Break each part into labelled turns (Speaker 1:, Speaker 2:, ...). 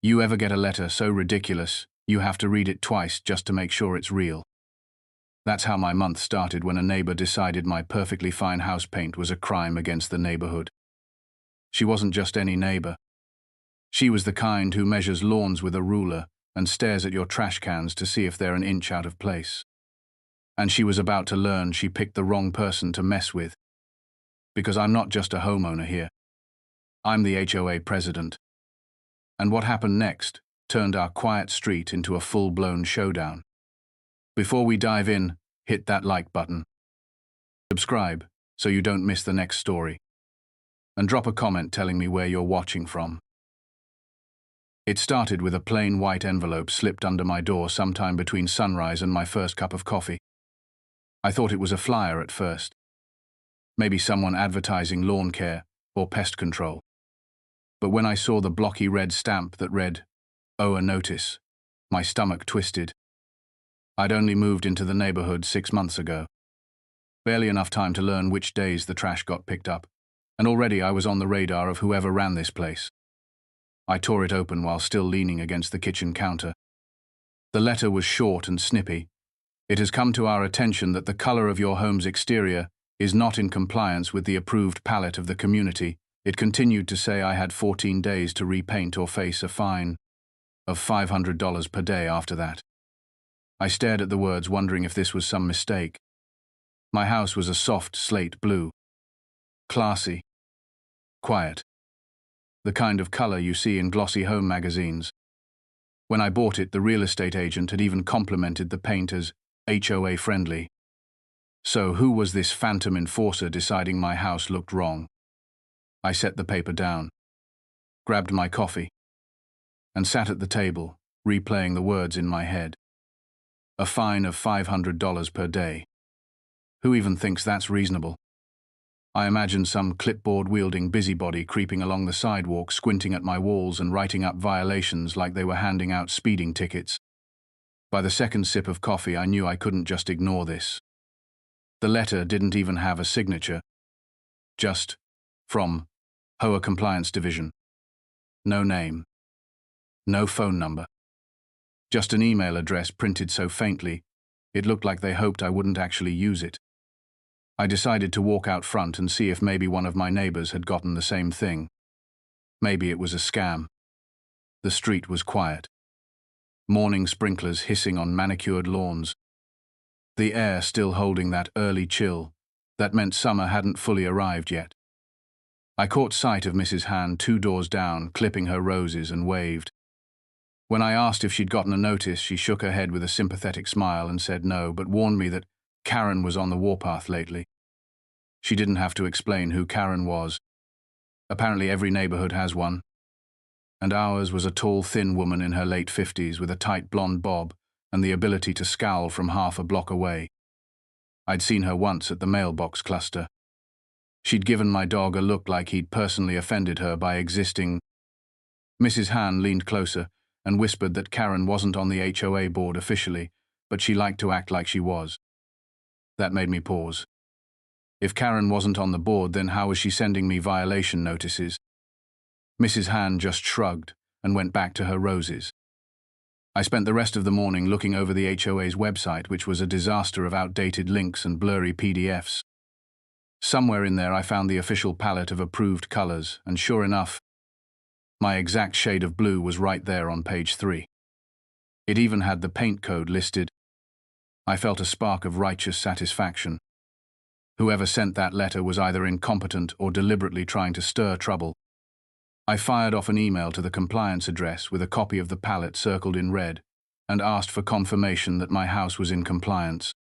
Speaker 1: You ever get a letter so ridiculous, you have to read it twice just to make sure it's real? That's how my month started when a neighbor decided my perfectly fine house paint was a crime against the neighborhood. She wasn't just any neighbor. She was the kind who measures lawns with a ruler and stares at your trash cans to see if they're an inch out of place. And she was about to learn she picked the wrong person to mess with. Because I'm not just a homeowner here. I'm the HOA president. And what happened next turned our quiet street into a full-blown showdown. Before we dive in, hit that like button. Subscribe so you don't miss the next story. And drop a comment telling me where you're watching from. It started with a plain white envelope slipped under my door sometime between sunrise and my first cup of coffee. I thought it was a flyer at first. Maybe someone advertising lawn care or pest control. But when I saw the blocky red stamp that read, "Oh, a notice," my stomach twisted. I'd only moved into the neighborhood 6 months ago. Barely enough time to learn which days the trash got picked up, and already I was on the radar of whoever ran this place. I tore it open while still leaning against the kitchen counter. The letter was short and snippy. "It has come to our attention that the color of your home's exterior is not in compliance with the approved palette of the community." It continued to say I had 14 days to repaint or face a fine of $500 per day after that. I stared at the words, wondering if this was some mistake. My house was a soft slate blue. Classy. Quiet. The kind of color you see in glossy home magazines. When I bought it, the real estate agent had even complimented the paint as HOA friendly. So who was this phantom enforcer deciding my house looked wrong? I set the paper down, grabbed my coffee, and sat at the table, replaying the words in my head. A fine of $500 per day. Who even thinks that's reasonable? I imagined some clipboard-wielding busybody creeping along the sidewalk, squinting at my walls and writing up violations like they were handing out speeding tickets. By the second sip of coffee, I knew I couldn't just ignore this. The letter didn't even have a signature. Just, "From HOA Compliance Division." No name. No phone number. Just an email address printed so faintly, it looked like they hoped I wouldn't actually use it. I decided to walk out front and see if maybe one of my neighbors had gotten the same thing. Maybe it was a scam. The street was quiet. Morning sprinklers hissing on manicured lawns. The air still holding that early chill that meant summer hadn't fully arrived yet. I caught sight of Mrs. Han 2 doors down, clipping her roses, and waved. When I asked if she'd gotten a notice, she shook her head with a sympathetic smile and said no, but warned me that Karen was on the warpath lately. She didn't have to explain who Karen was. Apparently every neighborhood has one. And ours was a tall, thin woman in her late 50s with a tight blonde bob and the ability to scowl from half a block away. I'd seen her once at the mailbox cluster. She'd given my dog a look like he'd personally offended her by existing. Mrs. Han leaned closer and whispered that Karen wasn't on the HOA board officially, but she liked to act like she was. That made me pause. If Karen wasn't on the board, then how was she sending me violation notices? Mrs. Han just shrugged and went back to her roses. I spent the rest of the morning looking over the HOA's website, which was a disaster of outdated links and blurry PDFs. Somewhere in there I found the official palette of approved colors, and sure enough, my exact shade of blue was right there on page 3. It even had the paint code listed. I felt a spark of righteous satisfaction. Whoever sent that letter was either incompetent or deliberately trying to stir trouble. I fired off an email to the compliance address with a copy of the palette circled in red and asked for confirmation that my house was in compliance.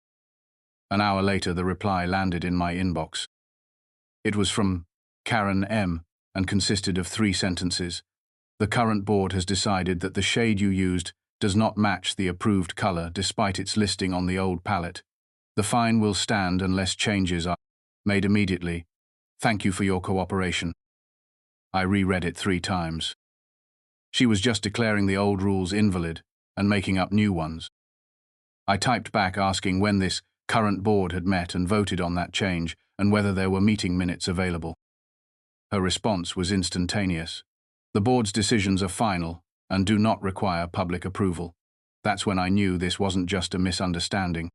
Speaker 1: An hour later, the reply landed in my inbox. It was from Karen M. and consisted of 3 sentences. "The current board has decided that the shade you used does not match the approved color despite its listing on the old palette. The fine will stand unless changes are made immediately. Thank you for your cooperation." I reread it 3 times. She was just declaring the old rules invalid and making up new ones. I typed back asking when this current board had met and voted on that change and whether there were meeting minutes available. Her response was instantaneous. "The board's decisions are final, and do not require public approval. That's when I knew this wasn't just a misunderstanding.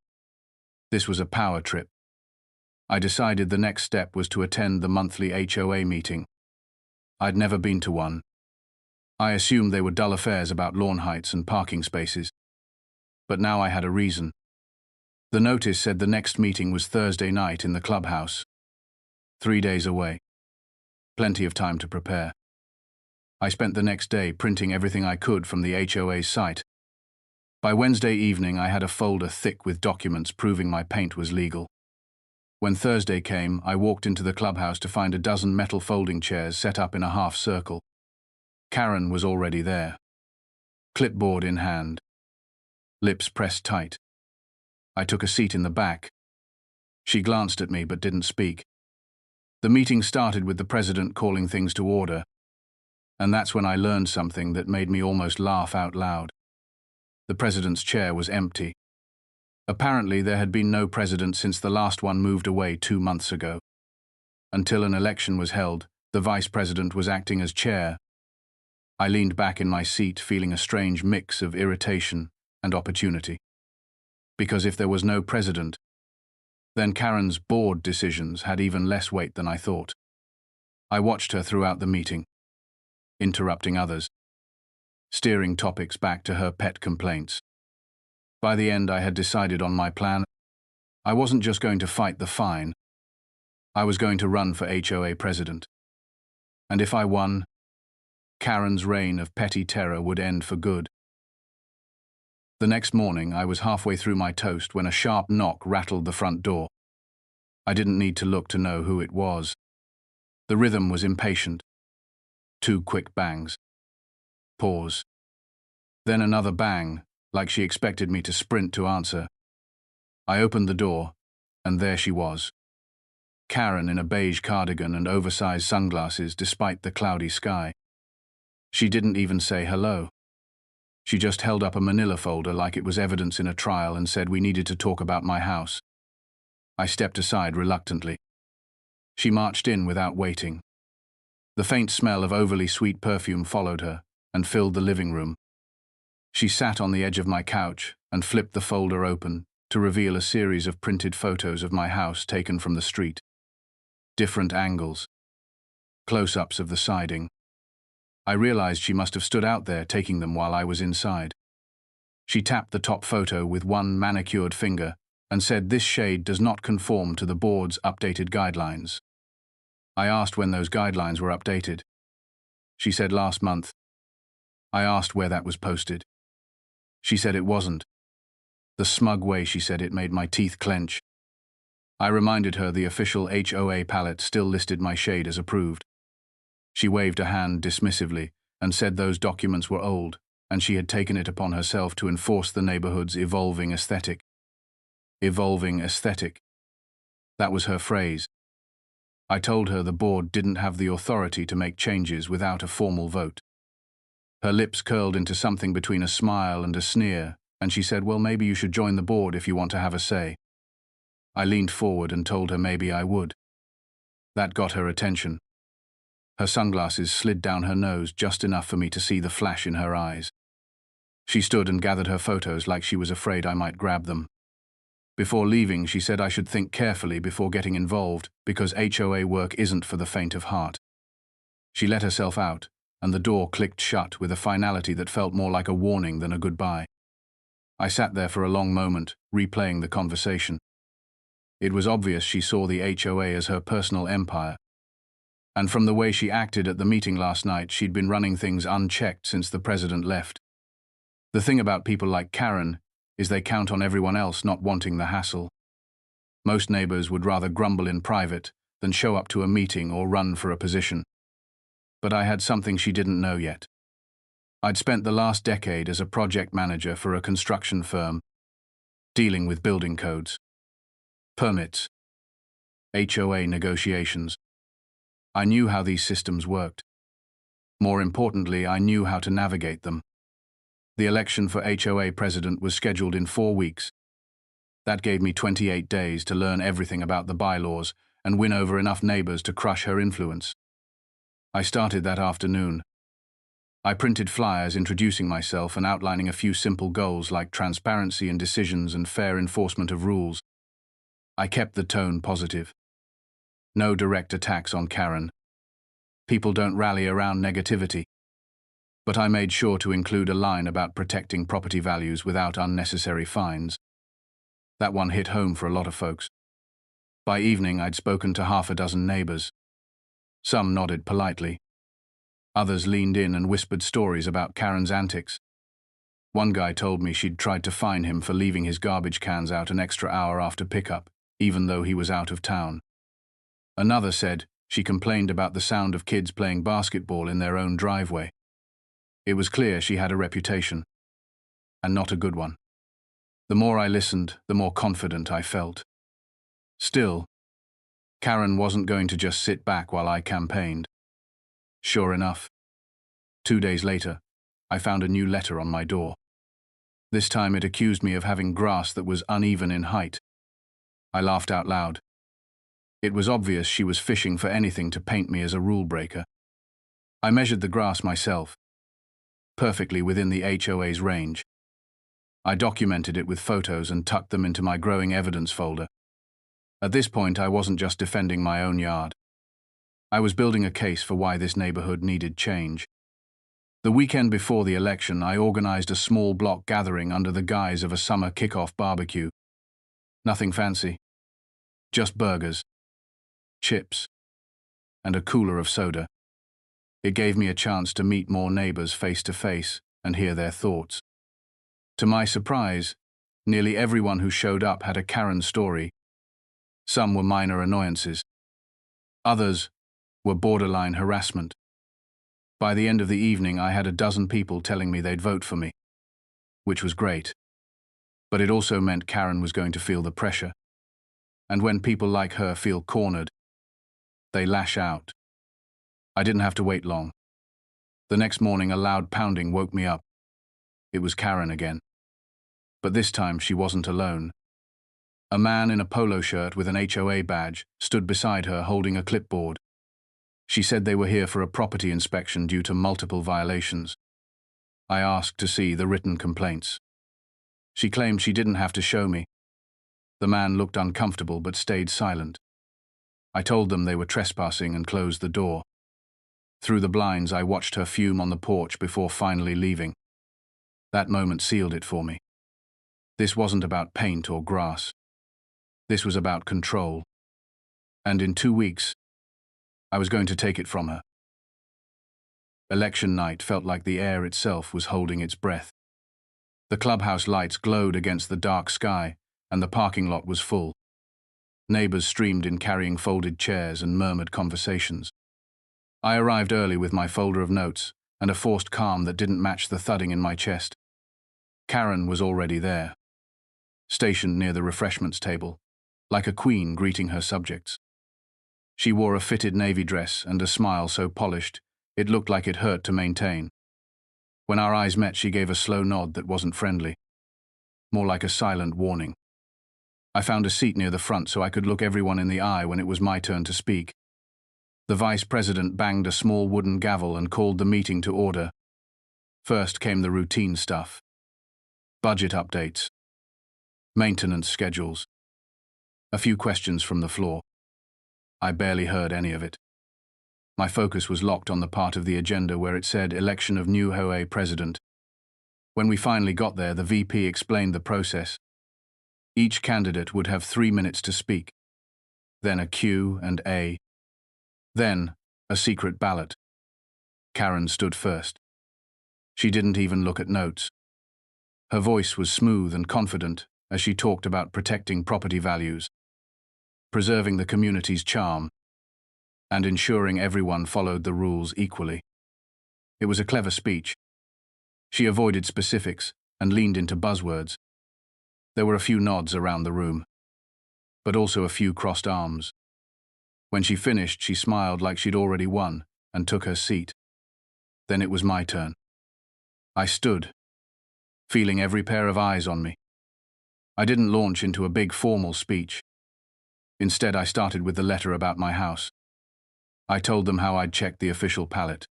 Speaker 1: This was a power trip. I decided the next step was to attend the monthly HOA meeting. I'd never been to one. I assumed they were dull affairs about lawn heights and parking spaces. But now I had a reason. The notice said the next meeting was Thursday night in the clubhouse. 3 days away. Plenty of time to prepare. I spent the next day printing everything I could from the HOA's site. By Wednesday evening, I had a folder thick with documents proving my paint was legal. When Thursday came, I walked into the clubhouse to find a dozen metal folding chairs set up in a half circle. Karen was already there, clipboard in hand, lips pressed tight. I took a seat in the back. She glanced at me but didn't speak. The meeting started with the president calling things to order, and that's when I learned something that made me almost laugh out loud. The president's chair was empty. Apparently, there had been no president since the last one moved away 2 months ago. Until an election was held, the vice president was acting as chair. I leaned back in my seat, feeling a strange mix of irritation and opportunity. Because if there was no president, then Karen's board decisions had even less weight than I thought. I watched her throughout the meeting, interrupting others, steering topics back to her pet complaints. By the end, I had decided on my plan. I wasn't just going to fight the fine. I was going to run for HOA president. And if I won, Karen's reign of petty terror would end for good. The next morning, I was halfway through my toast when a sharp knock rattled the front door. I didn't need to look to know who it was. The rhythm was impatient. 2 quick bangs. Pause. Then another bang, like she expected me to sprint to answer. I opened the door, and there she was. Karen in a beige cardigan and oversized sunglasses despite the cloudy sky. She didn't even say hello. She just held up a manila folder like it was evidence in a trial and said we needed to talk about my house. I stepped aside reluctantly. She marched in without waiting. The faint smell of overly sweet perfume followed her and filled the living room. She sat on the edge of my couch and flipped the folder open to reveal a series of printed photos of my house taken from the street. Different angles. Close-ups of the siding. I realized she must have stood out there taking them while I was inside. She tapped the top photo with one manicured finger and said this shade does not conform to the board's updated guidelines. I asked when those guidelines were updated. She said last month. I asked where that was posted. She said it wasn't. The smug way she said it made my teeth clench. I reminded her the official HOA palette still listed my shade as approved. She waved a hand dismissively and said those documents were old, and she had taken it upon herself to enforce the neighborhood's evolving aesthetic. Evolving aesthetic. That was her phrase. I told her the board didn't have the authority to make changes without a formal vote. Her lips curled into something between a smile and a sneer, and she said, well, maybe you should join the board if you want to have a say. I leaned forward and told her maybe I would. That got her attention. Her sunglasses slid down her nose just enough for me to see the flash in her eyes. She stood and gathered her photos like she was afraid I might grab them. Before leaving, she said I should think carefully before getting involved because HOA work isn't for the faint of heart. She let herself out, and the door clicked shut with a finality that felt more like a warning than a goodbye. I sat there for a long moment, replaying the conversation. It was obvious she saw the HOA as her personal empire. And from the way she acted at the meeting last night, she'd been running things unchecked since the president left. The thing about people like Karen is they count on everyone else not wanting the hassle. Most neighbors would rather grumble in private than show up to a meeting or run for a position. But I had something she didn't know yet. I'd spent the last decade as a project manager for a construction firm, dealing with building codes, permits, HOA negotiations. I knew how these systems worked. More importantly, I knew how to navigate them. The election for HOA president was scheduled in 4 weeks. That gave me 28 days to learn everything about the bylaws and win over enough neighbors to crush her influence. I started that afternoon. I printed flyers introducing myself and outlining a few simple goals like transparency in decisions and fair enforcement of rules. I kept the tone positive. No direct attacks on Karen. People don't rally around negativity. But I made sure to include a line about protecting property values without unnecessary fines. That one hit home for a lot of folks. By evening, I'd spoken to half a dozen neighbors. Some nodded politely. Others leaned in and whispered stories about Karen's antics. One guy told me she'd tried to fine him for leaving his garbage cans out an extra hour after pickup, even though he was out of town. Another said she complained about the sound of kids playing basketball in their own driveway. It was clear she had a reputation, and not a good one. The more I listened, the more confident I felt. Still, Karen wasn't going to just sit back while I campaigned. Sure enough, 2 days later, I found a new letter on my door. This time it accused me of having grass that was uneven in height. I laughed out loud. It was obvious she was fishing for anything to paint me as a rule breaker. I measured the grass myself, perfectly within the HOA's range. I documented it with photos and tucked them into my growing evidence folder. At this point, I wasn't just defending my own yard. I was building a case for why this neighborhood needed change. The weekend before the election, I organized a small block gathering under the guise of a summer kickoff barbecue. Nothing fancy. Just burgers, chips, and a cooler of soda. It gave me a chance to meet more neighbors face to face and hear their thoughts. To my surprise, nearly everyone who showed up had a Karen story. Some were minor annoyances. Others were borderline harassment. By the end of the evening, I had a dozen people telling me they'd vote for me, which was great. But it also meant Karen was going to feel the pressure. And when people like her feel cornered, they lash out. I didn't have to wait long. The next morning, a loud pounding woke me up. It was Karen again. But this time, she wasn't alone. A man in a polo shirt with an HOA badge stood beside her holding a clipboard. She said they were here for a property inspection due to multiple violations. I asked to see the written complaints. She claimed she didn't have to show me. The man looked uncomfortable but stayed silent. I told them they were trespassing and closed the door. Through the blinds, I watched her fume on the porch before finally leaving. That moment sealed it for me. This wasn't about paint or grass. This was about control. And in 2 weeks, I was going to take it from her. Election night felt like the air itself was holding its breath. The clubhouse lights glowed against the dark sky, and the parking lot was full. Neighbors streamed in carrying folded chairs and murmured conversations. I arrived early with my folder of notes and a forced calm that didn't match the thudding in my chest. Karen was already there, stationed near the refreshments table, like a queen greeting her subjects. She wore a fitted navy dress and a smile so polished it looked like it hurt to maintain. When our eyes met, she gave a slow nod that wasn't friendly, more like a silent warning. I found a seat near the front so I could look everyone in the eye when it was my turn to speak. The vice president banged a small wooden gavel and called the meeting to order. First came the routine stuff. Budget updates. Maintenance schedules. A few questions from the floor. I barely heard any of it. My focus was locked on the part of the agenda where it said election of new HOA president. When we finally got there, the VP explained the process. Each candidate would have 3 minutes to speak. Then a Q&A. Then a secret ballot. Karen stood first. She didn't even look at notes. Her voice was smooth and confident as she talked about protecting property values, preserving the community's charm, and ensuring everyone followed the rules equally. It was a clever speech. She avoided specifics and leaned into buzzwords. There were a few nods around the room, but also a few crossed arms. When she finished, she smiled like she'd already won and took her seat. Then it was my turn. I stood, feeling every pair of eyes on me. I didn't launch into a big formal speech. Instead, I started with the letter about my house. I told them how I'd checked the official pallet.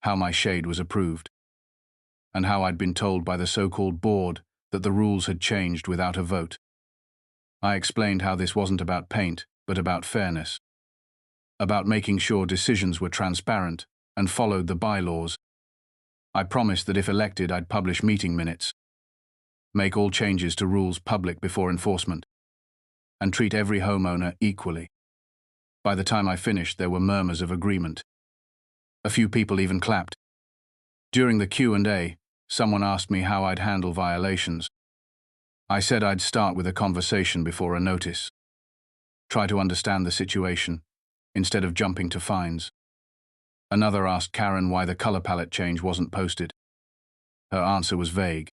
Speaker 1: how my shade was approved, and how I'd been told by the so-called board that the rules had changed without a vote. I explained how this wasn't about paint, but about fairness, about making sure decisions were transparent and followed the bylaws. I promised that if elected, I'd publish meeting minutes, make all changes to rules public before enforcement, and treat every homeowner equally. By the time I finished, there were murmurs of agreement. A few people even clapped. During the Q&A, someone asked me how I'd handle violations. I said I'd start with a conversation before a notice. Try to understand the situation, instead of jumping to fines. Another asked Karen why the color palette change wasn't posted. Her answer was vague.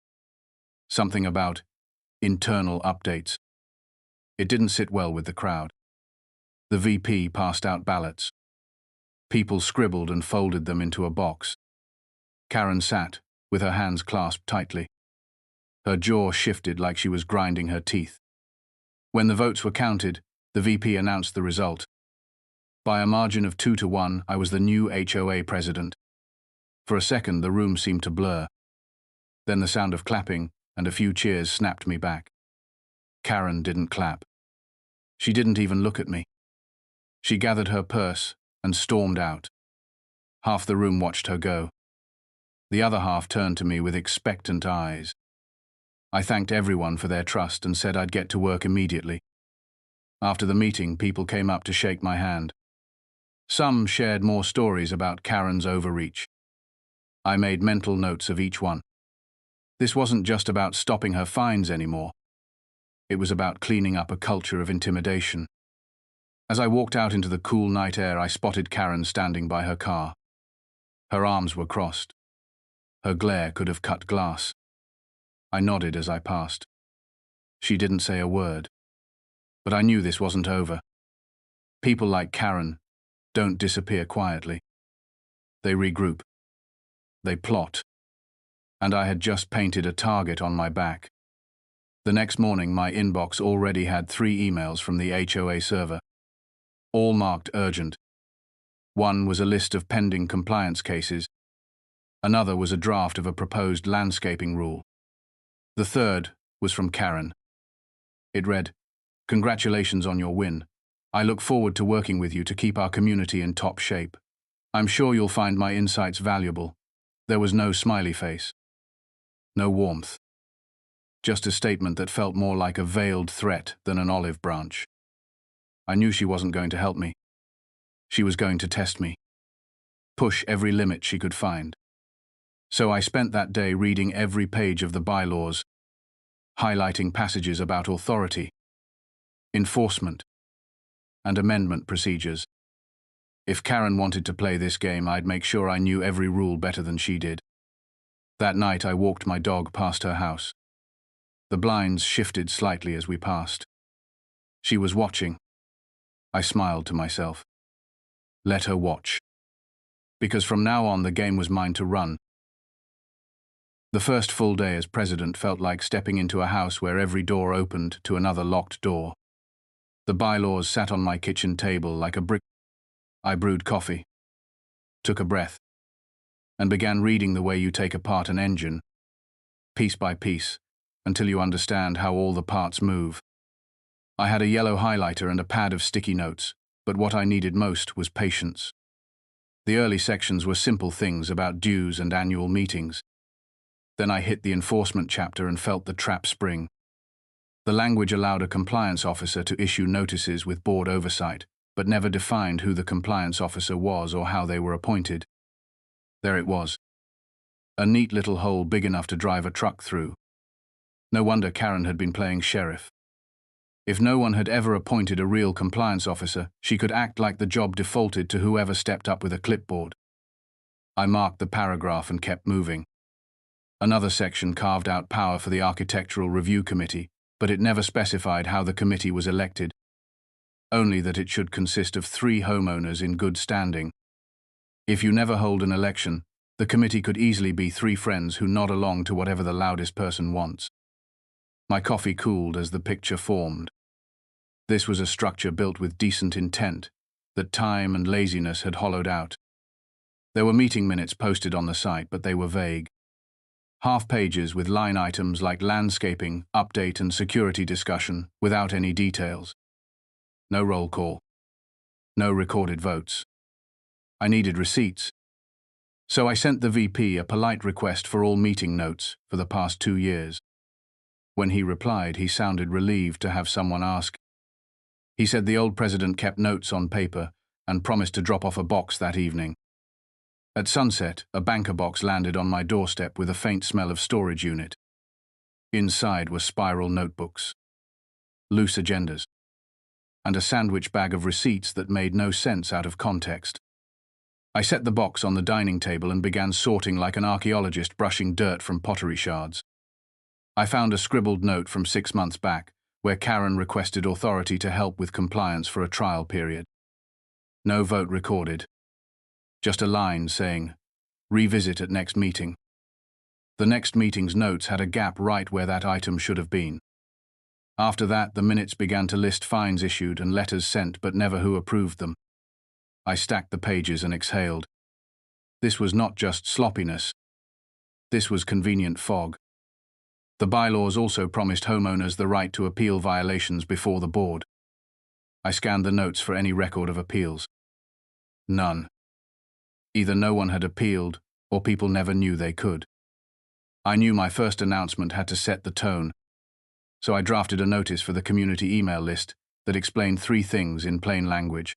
Speaker 1: Something about internal updates. It didn't sit well with the crowd. The VP passed out ballots. People scribbled and folded them into a box. Karen sat, with her hands clasped tightly. Her jaw shifted like she was grinding her teeth. When the votes were counted, the VP announced the result. By a margin of 2-1, I was the new HOA president. For a second, the room seemed to blur. Then the sound of clapping and a few cheers snapped me back. Karen didn't clap. She didn't even look at me. She gathered her purse and stormed out. Half the room watched her go. The other half turned to me with expectant eyes. I thanked everyone for their trust and said I'd get to work immediately. After the meeting, people came up to shake my hand. Some shared more stories about Karen's overreach. I made mental notes of each one. This wasn't just about stopping her fines anymore. It was about cleaning up a culture of intimidation. As I walked out into the cool night air, I spotted Karen standing by her car. Her arms were crossed. Her glare could have cut glass. I nodded as I passed. She didn't say a word. But I knew this wasn't over. People like Karen don't disappear quietly. They regroup. They plot. And I had just painted a target on my back. The next morning, my inbox already had 3 emails from the HOA server, all marked urgent. One was a list of pending compliance cases. Another was a draft of a proposed landscaping rule. The third was from Karen. It read, "Congratulations on your win. I look forward to working with you to keep our community in top shape. I'm sure you'll find my insights valuable." There was no smiley face. No warmth. Just a statement that felt more like a veiled threat than an olive branch. I knew she wasn't going to help me. She was going to test me. Push every limit she could find. So I spent that day reading every page of the bylaws, highlighting passages about authority, enforcement, and amendment procedures. If Karen wanted to play this game, I'd make sure I knew every rule better than she did. That night, I walked my dog past her house. The blinds shifted slightly as we passed. She was watching. I smiled to myself. Let her watch. Because from now on, the game was mine to run. The first full day as president felt like stepping into a house where every door opened to another locked door. The bylaws sat on my kitchen table like a brick. I brewed coffee, took a breath, and began reading the way you take apart an engine, piece by piece, until you understand how all the parts move. I had a yellow highlighter and a pad of sticky notes, but what I needed most was patience. The early sections were simple things about dues and annual meetings. Then I hit the enforcement chapter and felt the trap spring. The language allowed a compliance officer to issue notices with board oversight, but never defined who the compliance officer was or how they were appointed. There it was. A neat little hole big enough to drive a truck through. No wonder Karen had been playing sheriff. If no one had ever appointed a real compliance officer, she could act like the job defaulted to whoever stepped up with a clipboard. I marked the paragraph and kept moving. Another section carved out power for the Architectural Review Committee, but it never specified how the committee was elected. Only that it should consist of 3 homeowners in good standing. If you never hold an election, the committee could easily be 3 friends who nod along to whatever the loudest person wants. My coffee cooled as the picture formed. This was a structure built with decent intent that time and laziness had hollowed out. There were meeting minutes posted on the site, but they were vague. Half pages with line items like landscaping, update and security discussion, without any details. No roll call. No recorded votes. I needed receipts. So I sent the VP a polite request for all meeting notes for the past 2 years. When he replied, he sounded relieved to have someone ask. He said the old president kept notes on paper and promised to drop off a box that evening. At sunset, a banker box landed on my doorstep with a faint smell of storage unit. Inside were spiral notebooks, loose agendas, and a sandwich bag of receipts that made no sense out of context. I set the box on the dining table and began sorting like an archaeologist brushing dirt from pottery shards. I found a scribbled note from 6 months back, where Karen requested authority to help with compliance for a trial period. No vote recorded. Just a line saying, revisit at next meeting. The next meeting's notes had a gap right where that item should have been. After that, the minutes began to list fines issued and letters sent, but never who approved them. I stacked the pages and exhaled. This was not just sloppiness. This was convenient fog. The bylaws also promised homeowners the right to appeal violations before the board. I scanned the notes for any record of appeals. None. Either no one had appealed, or people never knew they could. I knew my first announcement had to set the tone, so I drafted a notice for the community email list that explained 3 things in plain language.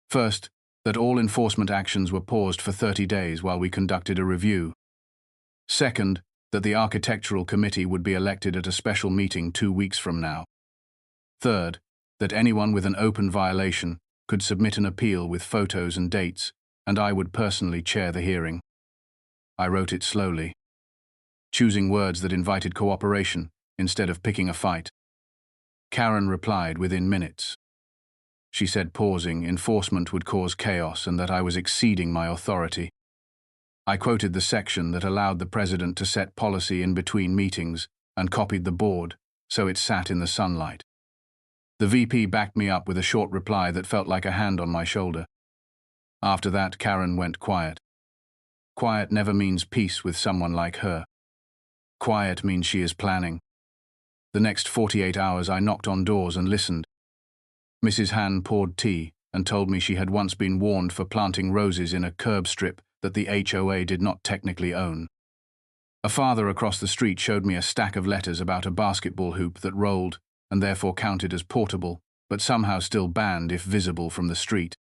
Speaker 1: First, that all enforcement actions were paused for 30 days while we conducted a review. Second, that the architectural committee would be elected at a special meeting 2 weeks from now. Third, that anyone with an open violation could submit an appeal with photos and dates, and I would personally chair the hearing. I wrote it slowly, choosing words that invited cooperation instead of picking a fight. Karen replied within minutes. She said, pausing, enforcement would cause chaos and that I was exceeding my authority. I quoted the section that allowed the president to set policy in between meetings and copied the board so it sat in the sunlight. The VP backed me up with a short reply that felt like a hand on my shoulder. After that, Karen went quiet. Quiet never means peace with someone like her. Quiet means she is planning. The next 48 hours I knocked on doors and listened. Mrs. Han poured tea and told me she had once been warned for planting roses in a curb strip that the HOA did not technically own. A father across the street showed me a stack of letters about a basketball hoop that rolled and therefore counted as portable, but somehow still banned if visible from the street.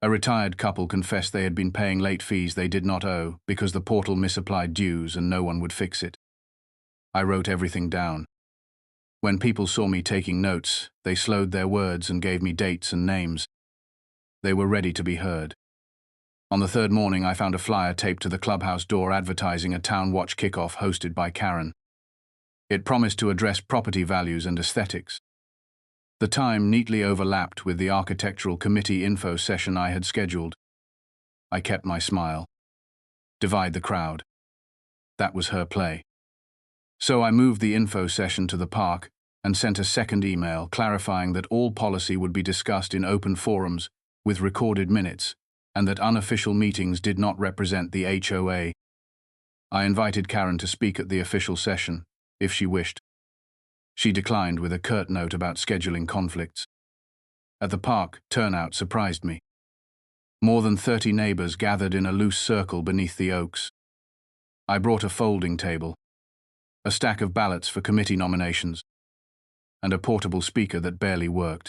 Speaker 1: A retired couple confessed they had been paying late fees they did not owe because the portal misapplied dues and no one would fix it. I wrote everything down. When people saw me taking notes, they slowed their words and gave me dates and names. They were ready to be heard. On the 3rd morning, I found a flyer taped to the clubhouse door advertising a Town Watch kickoff hosted by Karen. It promised to address property values and aesthetics. The time neatly overlapped with the architectural committee info session I had scheduled. I kept my smile. Divide the crowd. That was her play. So I moved the info session to the park and sent a second email clarifying that all policy would be discussed in open forums with recorded minutes and that unofficial meetings did not represent the HOA. I invited Karen to speak at the official session, if she wished. She declined with a curt note about scheduling conflicts. At the park, turnout surprised me. More than 30 neighbors gathered in a loose circle beneath the oaks. I brought a folding table, a stack of ballots for committee nominations, and a portable speaker that barely worked.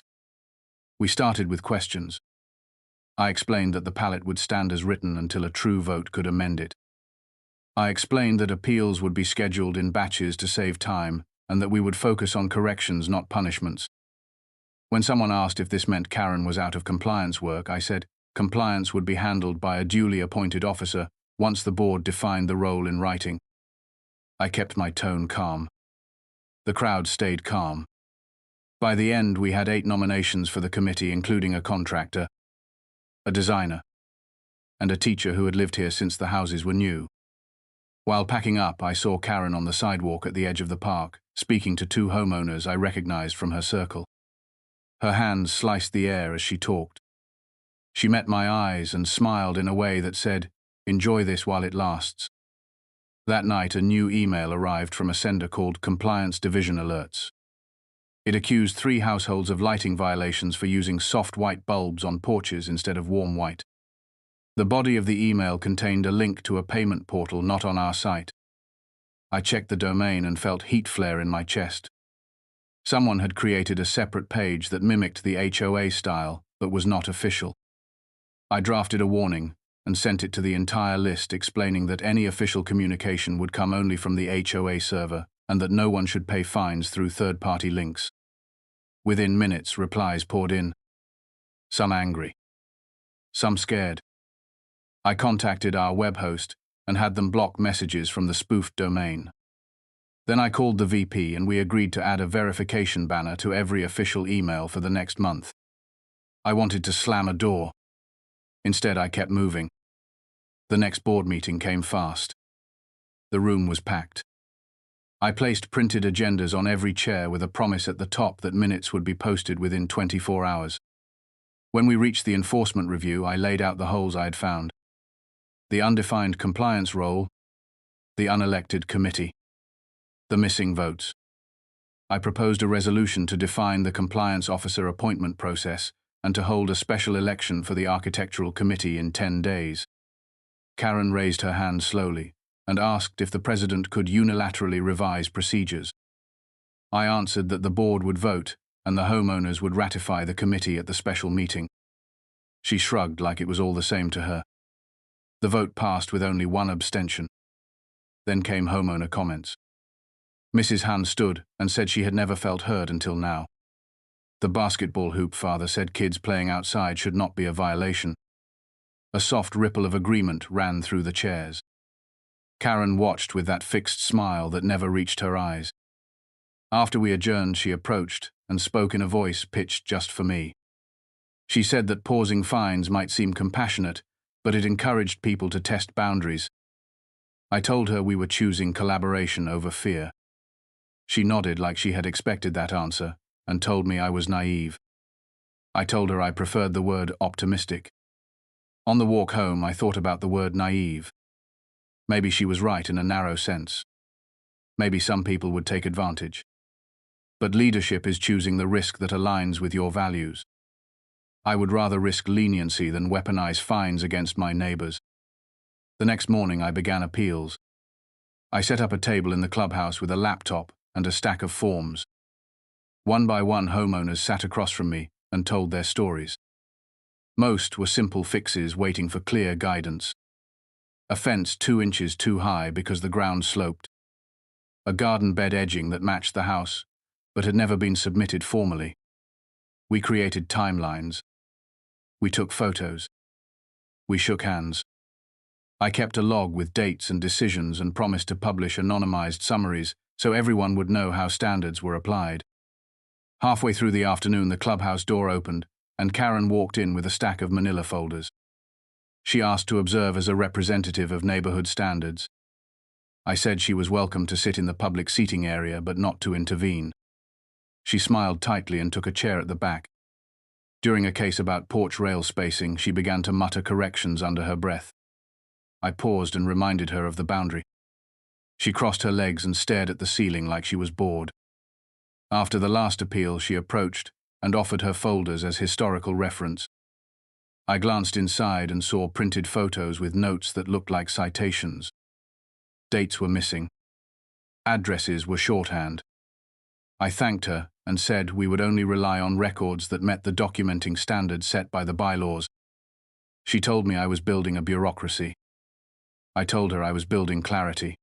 Speaker 1: We started with questions. I explained that the ballot would stand as written until a true vote could amend it. I explained that appeals would be scheduled in batches to save time and that we would focus on corrections, not punishments. When someone asked if this meant Karen was out of compliance work, I said compliance would be handled by a duly appointed officer once the board defined the role in writing. I kept my tone calm. The crowd stayed calm. By the end, we had 8 nominations for the committee, including a contractor, a designer, and a teacher who had lived here since the houses were new. While packing up, I saw Karen on the sidewalk at the edge of the park, speaking to 2 homeowners I recognized from her circle. Her hands sliced the air as she talked. She met my eyes and smiled in a way that said, "Enjoy this while it lasts." That night, a new email arrived from a sender called Compliance Division Alerts. It accused 3 households of lighting violations for using soft white bulbs on porches instead of warm white. The body of the email contained a link to a payment portal not on our site. I checked the domain and felt heat flare in my chest. Someone had created a separate page that mimicked the HOA style, but was not official. I drafted a warning and sent it to the entire list, explaining that any official communication would come only from the HOA server and that no one should pay fines through third-party links. Within minutes, replies poured in. Some angry. Some scared. I contacted our web host and had them block messages from the spoofed domain. Then I called the VP and we agreed to add a verification banner to every official email for the next month. I wanted to slam a door. Instead, I kept moving. The next board meeting came fast. The room was packed. I placed printed agendas on every chair with a promise at the top that minutes would be posted within 24 hours. When we reached the enforcement review, I laid out the holes I had found. The undefined compliance role, the unelected committee, the missing votes. I proposed a resolution to define the compliance officer appointment process and to hold a special election for the architectural committee in 10 days. Karen raised her hand slowly and asked if the president could unilaterally revise procedures. I answered that the board would vote and the homeowners would ratify the committee at the special meeting. She shrugged like it was all the same to her. The vote passed with only 1 abstention. Then came homeowner comments. Mrs. Han stood and said she had never felt heard until now. The basketball hoop father said kids playing outside should not be a violation. A soft ripple of agreement ran through the chairs. Karen watched with that fixed smile that never reached her eyes. After we adjourned, she approached and spoke in a voice pitched just for me. She said that pausing fines might seem compassionate, but it encouraged people to test boundaries. I told her we were choosing collaboration over fear. She nodded like she had expected that answer and told me I was naive. I told her I preferred the word optimistic. On the walk home, I thought about the word naive. Maybe she was right in a narrow sense. Maybe some people would take advantage. But leadership is choosing the risk that aligns with your values. I would rather risk leniency than weaponize fines against my neighbors. The next morning, I began appeals. I set up a table in the clubhouse with a laptop and a stack of forms. One by one, homeowners sat across from me and told their stories. Most were simple fixes waiting for clear guidance. A fence 2 inches too high because the ground sloped. A garden bed edging that matched the house, but had never been submitted formally. We created timelines. We took photos. We shook hands. I kept a log with dates and decisions and promised to publish anonymized summaries so everyone would know how standards were applied. Halfway through the afternoon, the clubhouse door opened, and Karen walked in with a stack of manila folders. She asked to observe as a representative of neighborhood standards. I said she was welcome to sit in the public seating area, but not to intervene. She smiled tightly and took a chair at the back. During a case about porch rail spacing, she began to mutter corrections under her breath. I paused and reminded her of the boundary. She crossed her legs and stared at the ceiling like she was bored. After the last appeal, she approached and offered her folders as historical reference. I glanced inside and saw printed photos with notes that looked like citations. Dates were missing. Addresses were shorthand. I thanked her and said we would only rely on records that met the documenting standards set by the bylaws. She told me I was building a bureaucracy. I told her I was building clarity.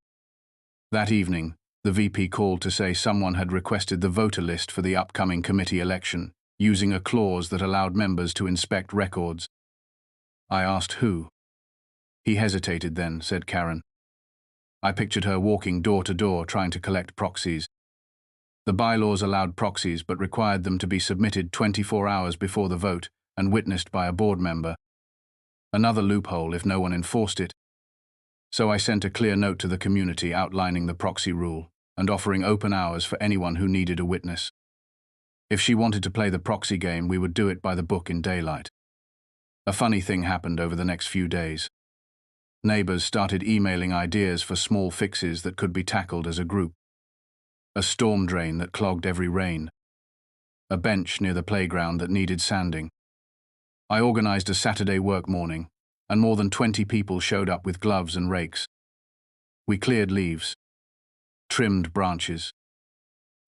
Speaker 1: That evening, the VP called to say someone had requested the voter list for the upcoming committee election, using a clause that allowed members to inspect records. I asked who. He hesitated then, said Karen. I pictured her walking door to door trying to collect proxies. The bylaws allowed proxies but required them to be submitted 24 hours before the vote and witnessed by a board member. Another loophole if no one enforced it. So I sent a clear note to the community outlining the proxy rule and offering open hours for anyone who needed a witness. If she wanted to play the proxy game, we would do it by the book in daylight. A funny thing happened over the next few days. Neighbors started emailing ideas for small fixes that could be tackled as a group. A storm drain that clogged every rain. A bench near the playground that needed sanding. I organized a Saturday work morning, and more than 20 people showed up with gloves and rakes. We cleared leaves, trimmed branches,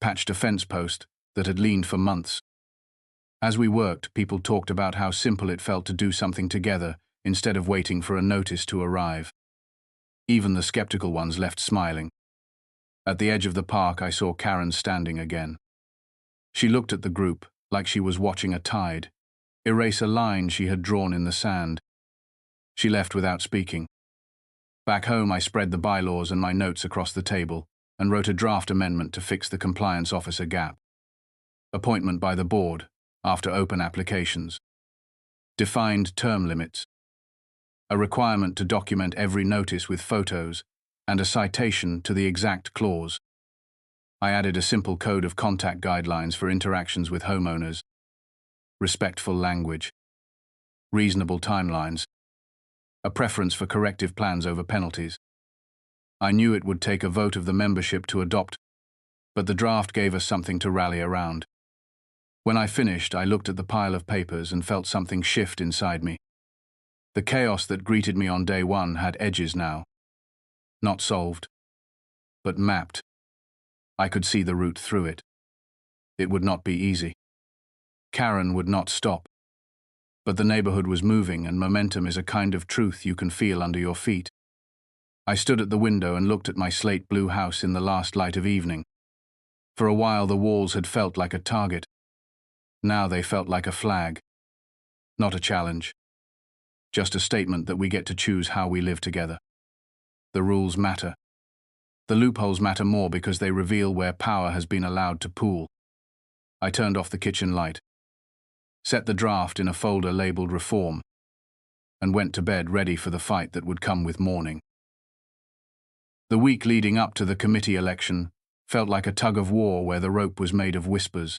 Speaker 1: patched a fence post that had leaned for months. As we worked, people talked about how simple it felt to do something together instead of waiting for a notice to arrive. Even the skeptical ones left smiling. At the edge of the park, I saw Karen standing again. She looked at the group like she was watching a tide erase a line she had drawn in the sand. She left without speaking. Back home, I spread the bylaws and my notes across the table and wrote a draft amendment to fix the compliance officer gap. Appointment by the board after open applications. Defined term limits. A requirement to document every notice with photos and a citation to the exact clause. I added a simple code of contact guidelines for interactions with homeowners. Respectful language. Reasonable timelines. A preference for corrective plans over penalties. I knew it would take a vote of the membership to adopt, but the draft gave us something to rally around. When I finished, I looked at the pile of papers and felt something shift inside me. The chaos that greeted me on day one had edges now. Not solved, but mapped. I could see the route through it. It would not be easy. Karen would not stop. But the neighborhood was moving, and momentum is a kind of truth you can feel under your feet. I stood at the window and looked at my slate blue house in the last light of evening. For a while the walls had felt like a target. Now they felt like a flag. Not a challenge. Just a statement that we get to choose how we live together. The rules matter. The loopholes matter more because they reveal where power has been allowed to pool. I turned off the kitchen light, set the draft in a folder labeled Reform, and went to bed ready for the fight that would come with morning. The week leading up to the committee election felt like a tug of war where the rope was made of whispers.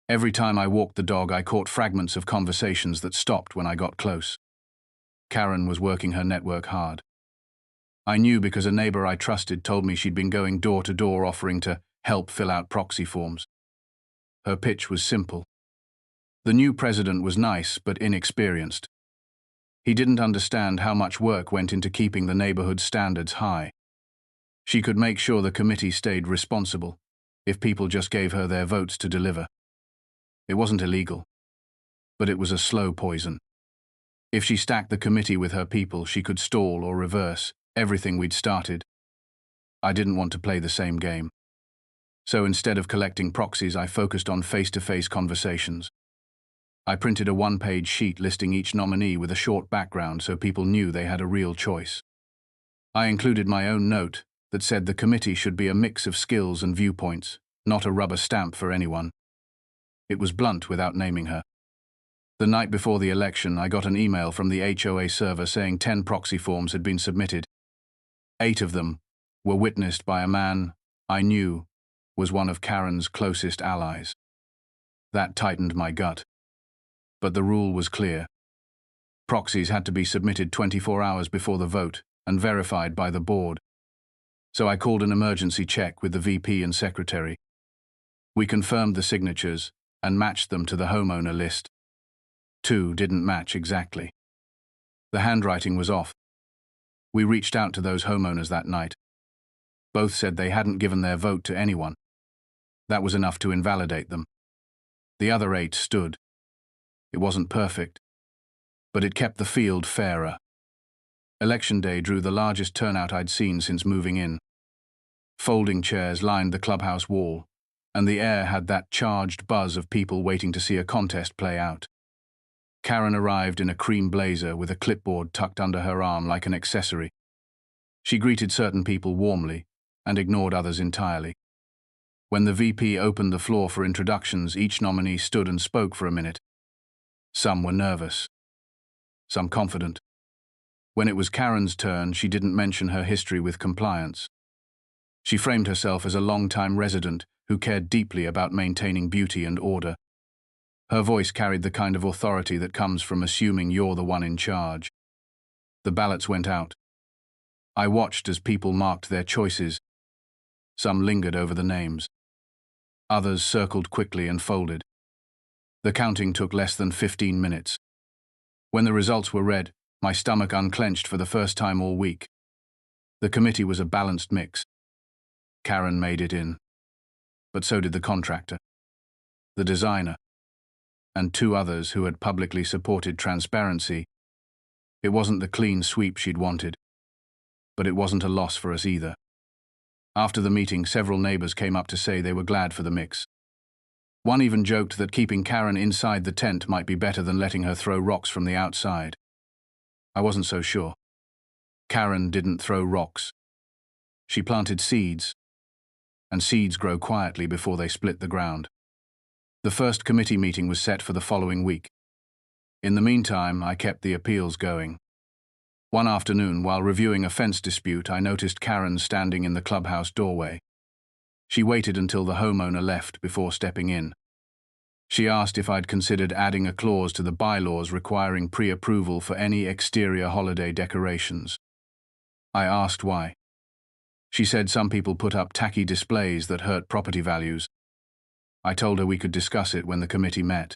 Speaker 1: Every time I walked the dog, I caught fragments of conversations that stopped when I got close. Karen was working her network hard. I knew because a neighbor I trusted told me she'd been going door to door offering to help fill out proxy forms. Her pitch was simple. The new president was nice but inexperienced. He didn't understand how much work went into keeping the neighborhood standards high. She could make sure the committee stayed responsible if people just gave her their votes to deliver. It wasn't illegal, but it was a slow poison. If she stacked the committee with her people, she could stall or reverse everything we'd started. I didn't want to play the same game. So instead of collecting proxies, I focused on face-to-face conversations. I printed a one-page sheet listing each nominee with a short background so people knew they had a real choice. I included my own note that said the committee should be a mix of skills and viewpoints, not a rubber stamp for anyone. It was blunt without naming her. The night before the election, I got an email from the HOA server saying 10 proxy forms had been submitted. 8 of them were witnessed by a man I knew was one of Karen's closest allies. That tightened my gut. But the rule was clear. Proxies had to be submitted 24 hours before the vote and verified by the board. So I called an emergency check with the VP and secretary. We confirmed the signatures and matched them to the homeowner list. 2 didn't match exactly. The handwriting was off. We reached out to those homeowners that night. Both said they hadn't given their vote to anyone. That was enough to invalidate them. The other 8 stood. It wasn't perfect, but it kept the field fairer. Election day drew the largest turnout I'd seen since moving in. Folding chairs lined the clubhouse wall, and the air had that charged buzz of people waiting to see a contest play out. Karen arrived in a cream blazer with a clipboard tucked under her arm like an accessory. She greeted certain people warmly and ignored others entirely. When the VP opened the floor for introductions, each nominee stood and spoke for a minute. Some were nervous, some confident. When it was Karen's turn, she didn't mention her history with compliance. She framed herself as a long-time resident who cared deeply about maintaining beauty and order. Her voice carried the kind of authority that comes from assuming you're the one in charge. The ballots went out. I watched as people marked their choices. Some lingered over the names. Others circled quickly and folded. The counting took less than 15 minutes. When the results were read, my stomach unclenched for the first time all week. The committee was a balanced mix. Karen made it in. But so did the contractor, the designer, and two others who had publicly supported transparency. It wasn't the clean sweep she'd wanted, but it wasn't a loss for us either. After the meeting, several neighbors came up to say they were glad for the mix. One even joked that keeping Karen inside the tent might be better than letting her throw rocks from the outside. I wasn't so sure. Karen didn't throw rocks. She planted seeds, and seeds grow quietly before they split the ground. The first committee meeting was set for the following week. In the meantime, I kept the appeals going. One afternoon, while reviewing a fence dispute, I noticed Karen standing in the clubhouse doorway. She waited until the homeowner left before stepping in. She asked if I'd considered adding a clause to the bylaws requiring pre-approval for any exterior holiday decorations. I asked why. She said some people put up tacky displays that hurt property values. I told her we could discuss it when the committee met.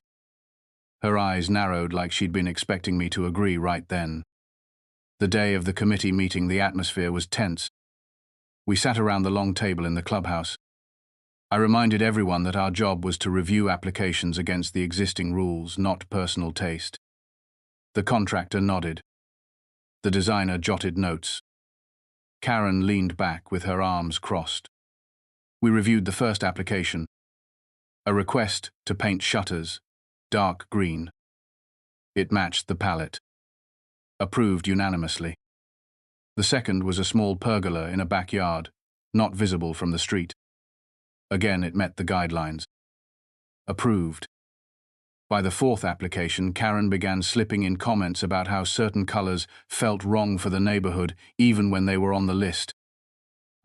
Speaker 1: Her eyes narrowed like she'd been expecting me to agree right then. The day of the committee meeting, the atmosphere was tense. We sat around the long table in the clubhouse. I reminded everyone that our job was to review applications against the existing rules, not personal taste. The contractor nodded. The designer jotted notes. Karen leaned back with her arms crossed. We reviewed the first application, a request to paint shutters dark green. It matched the palette. Approved unanimously. The second was a small pergola in a backyard, not visible from the street. Again, it met the guidelines. Approved. By the fourth application, Karen began slipping in comments about how certain colors felt wrong for the neighborhood, even when they were on the list.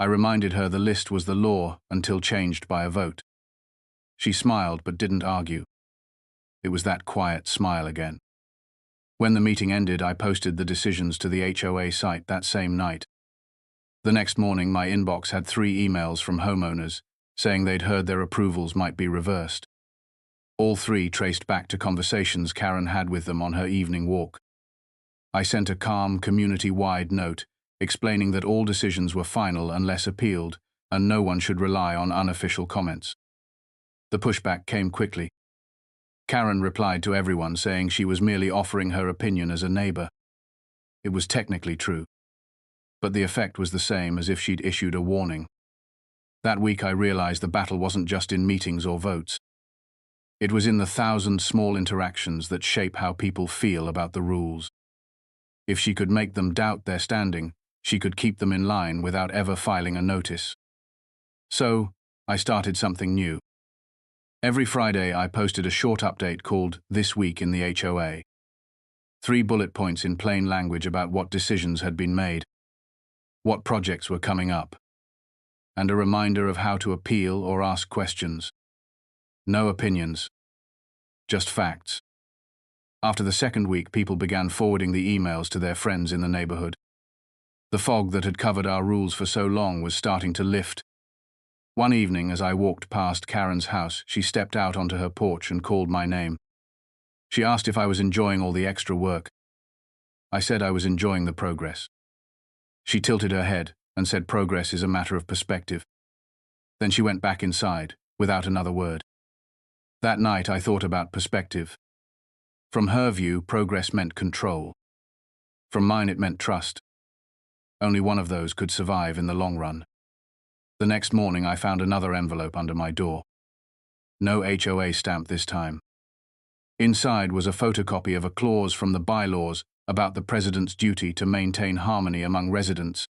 Speaker 1: I reminded her the list was the law until changed by a vote. She smiled but didn't argue. It was that quiet smile again. When the meeting ended, I posted the decisions to the HOA site that same night. The next morning, my inbox had 3 emails from homeowners saying they'd heard their approvals might be reversed. All 3 traced back to conversations Karen had with them on her evening walk. I sent a calm, community-wide note explaining that all decisions were final unless appealed, and no one should rely on unofficial comments. The pushback came quickly. Karen replied to everyone saying she was merely offering her opinion as a neighbor. It was technically true, but the effect was the same as if she'd issued a warning. That week I realized the battle wasn't just in meetings or votes. It was in the 1,000 small interactions that shape how people feel about the rules. If she could make them doubt their standing, she could keep them in line without ever filing a notice. So, I started something new. Every Friday I posted a short update called This Week in the HOA. 3 bullet points in plain language about what decisions had been made, what projects were coming up, and a reminder of how to appeal or ask questions. No opinions, just facts. After the second week, people began forwarding the emails to their friends in the neighborhood. The fog that had covered our rules for so long was starting to lift. One evening, as I walked past Karen's house, she stepped out onto her porch and called my name. She asked if I was enjoying all the extra work. I said I was enjoying the progress. She tilted her head and said progress is a matter of perspective. Then she went back inside, without another word. That night I thought about perspective. From her view, progress meant control. From mine, it meant trust. Only one of those could survive in the long run. The next morning, I found another envelope under my door. No HOA stamp this time. Inside was a photocopy of a clause from the bylaws about the president's duty to maintain harmony among residents.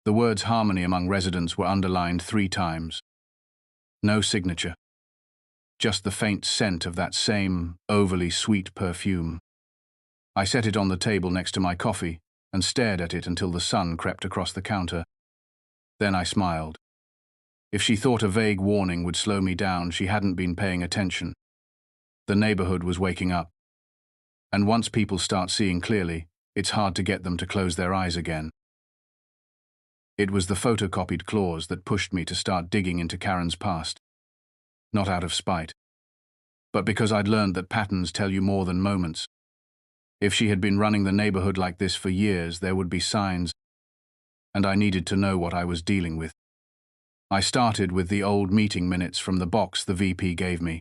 Speaker 1: The words harmony among residents were underlined 3 times. No signature. Just the faint scent of that same overly sweet perfume. I set it on the table next to my coffee and stared at it until the sun crept across the counter. Then I smiled. If she thought a vague warning would slow me down, she hadn't been paying attention. The neighborhood was waking up. And once people start seeing clearly, it's hard to get them to close their eyes again. It was the photocopied clause that pushed me to start digging into Karen's past. Not out of spite, but because I'd learned that patterns tell you more than moments. If she had been running the neighborhood like this for years, there would be signs, and I needed to know what I was dealing with. I started with the old meeting minutes from the box the VP gave me.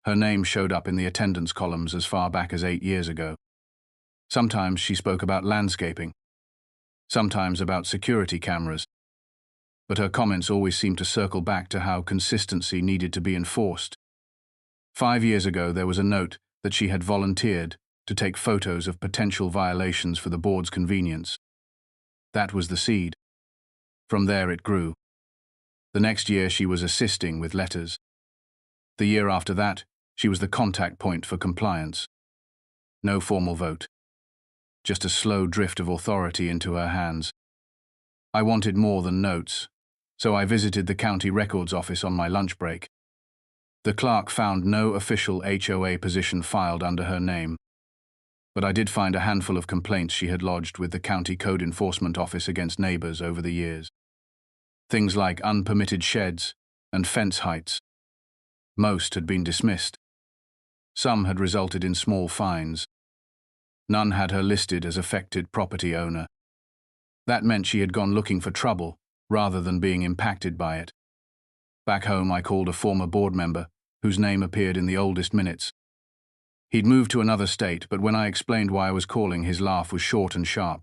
Speaker 1: Her name showed up in the attendance columns as far back as 8 years ago. Sometimes she spoke about landscaping, sometimes about security cameras, but her comments always seemed to circle back to how consistency needed to be enforced. 5 years ago, there was a note that she had volunteered to take photos of potential violations for the board's convenience. That was the seed. From there it grew. The next year she was assisting with letters. The year after that, she was the contact point for compliance. No formal vote. Just a slow drift of authority into her hands. I wanted more than notes, so I visited the county records office on my lunch break. The clerk found no official HOA position filed under her name, but I did find a handful of complaints she had lodged with the county code enforcement office against neighbors over the years. Things like unpermitted sheds and fence heights. Most had been dismissed. Some had resulted in small fines. None had her listed as affected property owner. That meant she had gone looking for trouble rather than being impacted by it. Back home, I called a former board member whose name appeared in the oldest minutes. He'd moved to another state, but when I explained why I was calling, his laugh was short and sharp.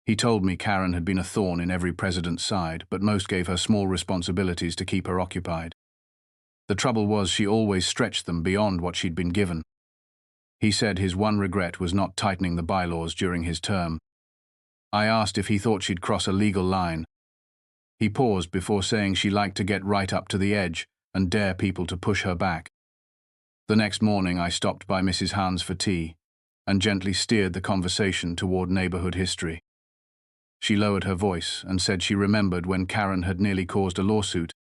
Speaker 1: He told me Karen had been a thorn in every president's side, but most gave her small responsibilities to keep her occupied. The trouble was she always stretched them beyond what she'd been given. He said his one regret was not tightening the bylaws during his term. I asked if he thought she'd cross a legal line. He paused before saying she liked to get right up to the edge and dare people to push her back. The next morning I stopped by Mrs. Hans for tea and gently steered the conversation toward neighborhood history. She lowered her voice and said she remembered when Karen had nearly caused a lawsuit.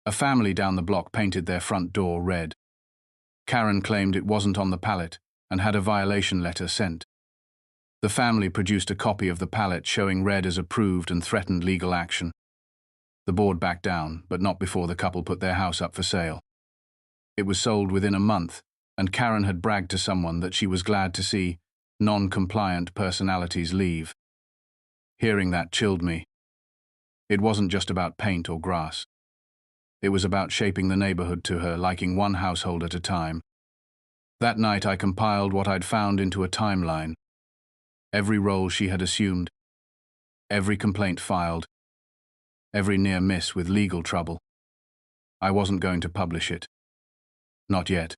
Speaker 1: A family down the block painted their front door red. Karen claimed it wasn't on the pallet and had a violation letter sent. The family produced a copy of the pallet showing red as approved and threatened legal action. The board backed down, but not before the couple put their house up for sale. It was sold within a month, and Karen had bragged to someone that she was glad to see non-compliant personalities leave. Hearing that chilled me. It wasn't just about paint or grass. It was about shaping the neighborhood to her liking, one household at a time. That night I compiled what I'd found into a timeline. Every role she had assumed, every complaint filed, every near miss with legal trouble. I wasn't going to publish it. Not yet.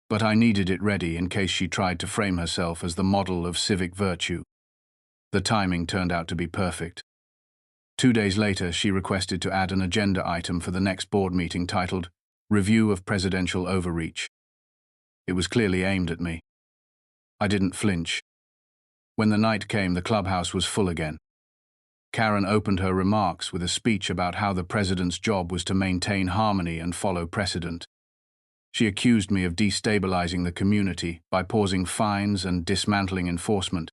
Speaker 1: But I needed it ready in case she tried to frame herself as the model of civic virtue. The timing turned out to be perfect. 2 days later, she requested to add an agenda item for the next board meeting titled Review of Presidential Overreach. It was clearly aimed at me. I didn't flinch. When the night came, the clubhouse was full again. Karen opened her remarks with a speech about how the president's job was to maintain harmony and follow precedent. She accused me of destabilizing the community by pausing fines and dismantling enforcement.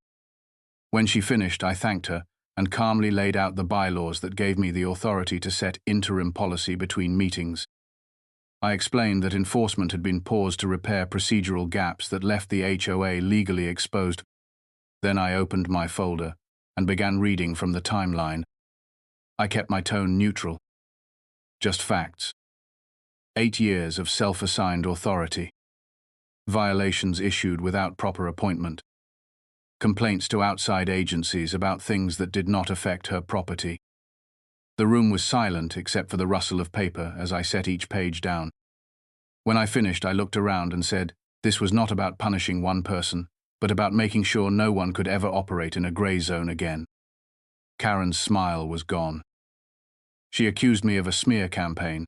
Speaker 1: When she finished, I thanked her and calmly laid out the bylaws that gave me the authority to set interim policy between meetings. I explained that enforcement had been paused to repair procedural gaps that left the HOA legally exposed. Then I opened my folder and began reading from the timeline. I kept my tone neutral. Just facts. 8 years of self-assigned authority. Violations issued without proper appointment. Complaints to outside agencies about things that did not affect her property. The room was silent except for the rustle of paper as I set each page down. When I finished, I looked around and said, this was not about punishing one person, but about making sure no one could ever operate in a gray zone again. Karen's smile was gone. She accused me of a smear campaign.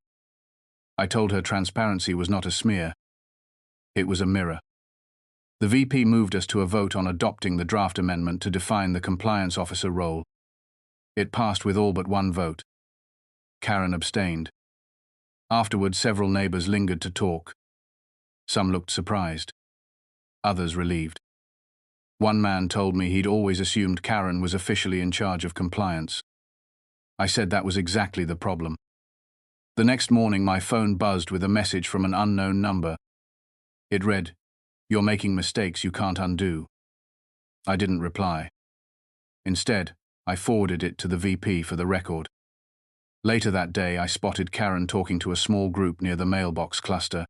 Speaker 1: I told her transparency was not a smear. It was a mirror. The VP moved us to a vote on adopting the draft amendment to define the compliance officer role. It passed with all but one vote. Karen abstained. Afterward, several neighbors lingered to talk. Some looked surprised, others relieved. One man told me he'd always assumed Karen was officially in charge of compliance. I said that was exactly the problem. The next morning, my phone buzzed with a message from an unknown number. It read, "You're making mistakes you can't undo." I didn't reply. Instead, I forwarded it to the VP for the record. Later that day, I spotted Karen talking to a small group near the mailbox cluster.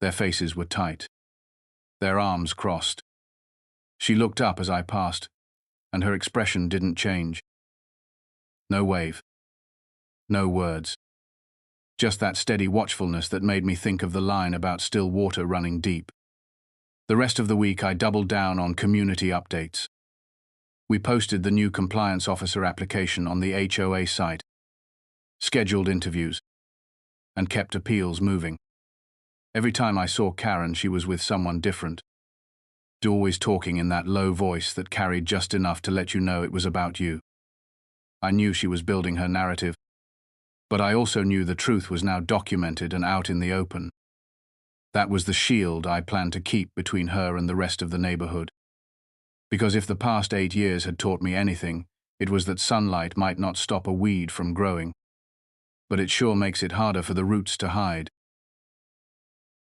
Speaker 1: Their faces were tight, their arms crossed. She looked up as I passed, and her expression didn't change. No wave, no words. Just that steady watchfulness that made me think of the line about still water running deep. The rest of the week, I doubled down on community updates. We posted the new compliance officer application on the HOA site, scheduled interviews, and kept appeals moving. Every time I saw Karen, she was with someone different, always talking in that low voice that carried just enough to let you know it was about you. I knew she was building her narrative, but I also knew the truth was now documented and out in the open. That was the shield I planned to keep between her and the rest of the neighborhood. Because if the past 8 years had taught me anything, it was that sunlight might not stop a weed from growing, but it sure makes it harder for the roots to hide.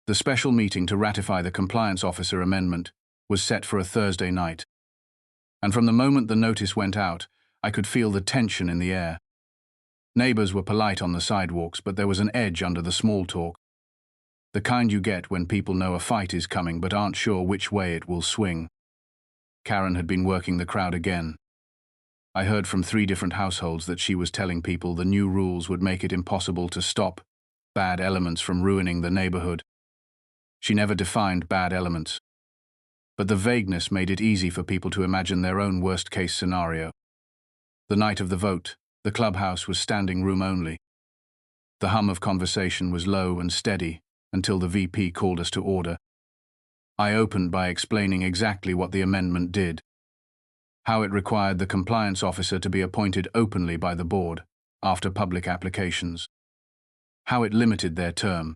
Speaker 1: The special meeting to ratify the compliance officer amendment was set for a Thursday night. And from the moment the notice went out, I could feel the tension in the air. Neighbors were polite on the sidewalks, but there was an edge under the small talk. The kind you get when people know a fight is coming but aren't sure which way it will swing. Karen had been working the crowd again. I heard from 3 different households that she was telling people the new rules would make it impossible to stop bad elements from ruining the neighborhood. She never defined bad elements, but the vagueness made it easy for people to imagine their own worst-case scenario. The night of the vote, the clubhouse was standing room only. The hum of conversation was low and steady until the VP called us to order. I opened by explaining exactly what the amendment did, how it required the compliance officer to be appointed openly by the board after public applications, how it limited their term,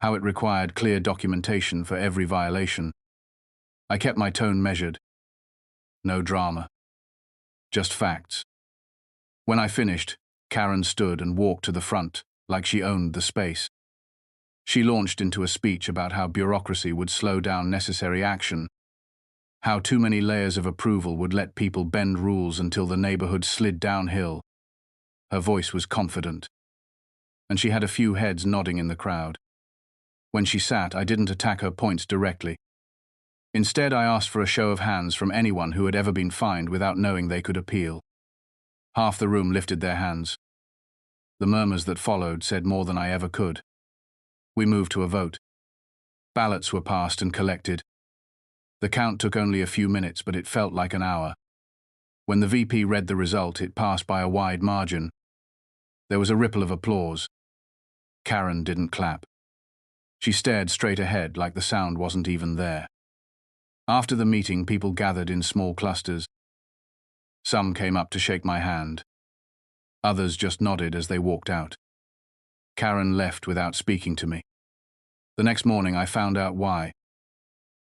Speaker 1: how it required clear documentation for every violation. I kept my tone measured. No drama, just facts. When I finished, Karen stood and walked to the front like she owned the space. She launched into a speech about how bureaucracy would slow down necessary action, how too many layers of approval would let people bend rules until the neighborhood slid downhill. Her voice was confident, and she had a few heads nodding in the crowd. When she sat, I didn't attack her points directly. Instead, I asked for a show of hands from anyone who had ever been fined without knowing they could appeal. Half the room lifted their hands. The murmurs that followed said more than I ever could. We moved to a vote. Ballots were passed and collected. The count took only a few minutes, but it felt like an hour. When the VP read the result, it passed by a wide margin. There was a ripple of applause. Karen didn't clap. She stared straight ahead like the sound wasn't even there. After the meeting, people gathered in small clusters. Some came up to shake my hand. Others just nodded as they walked out. Karen left without speaking to me. The next morning, I found out why.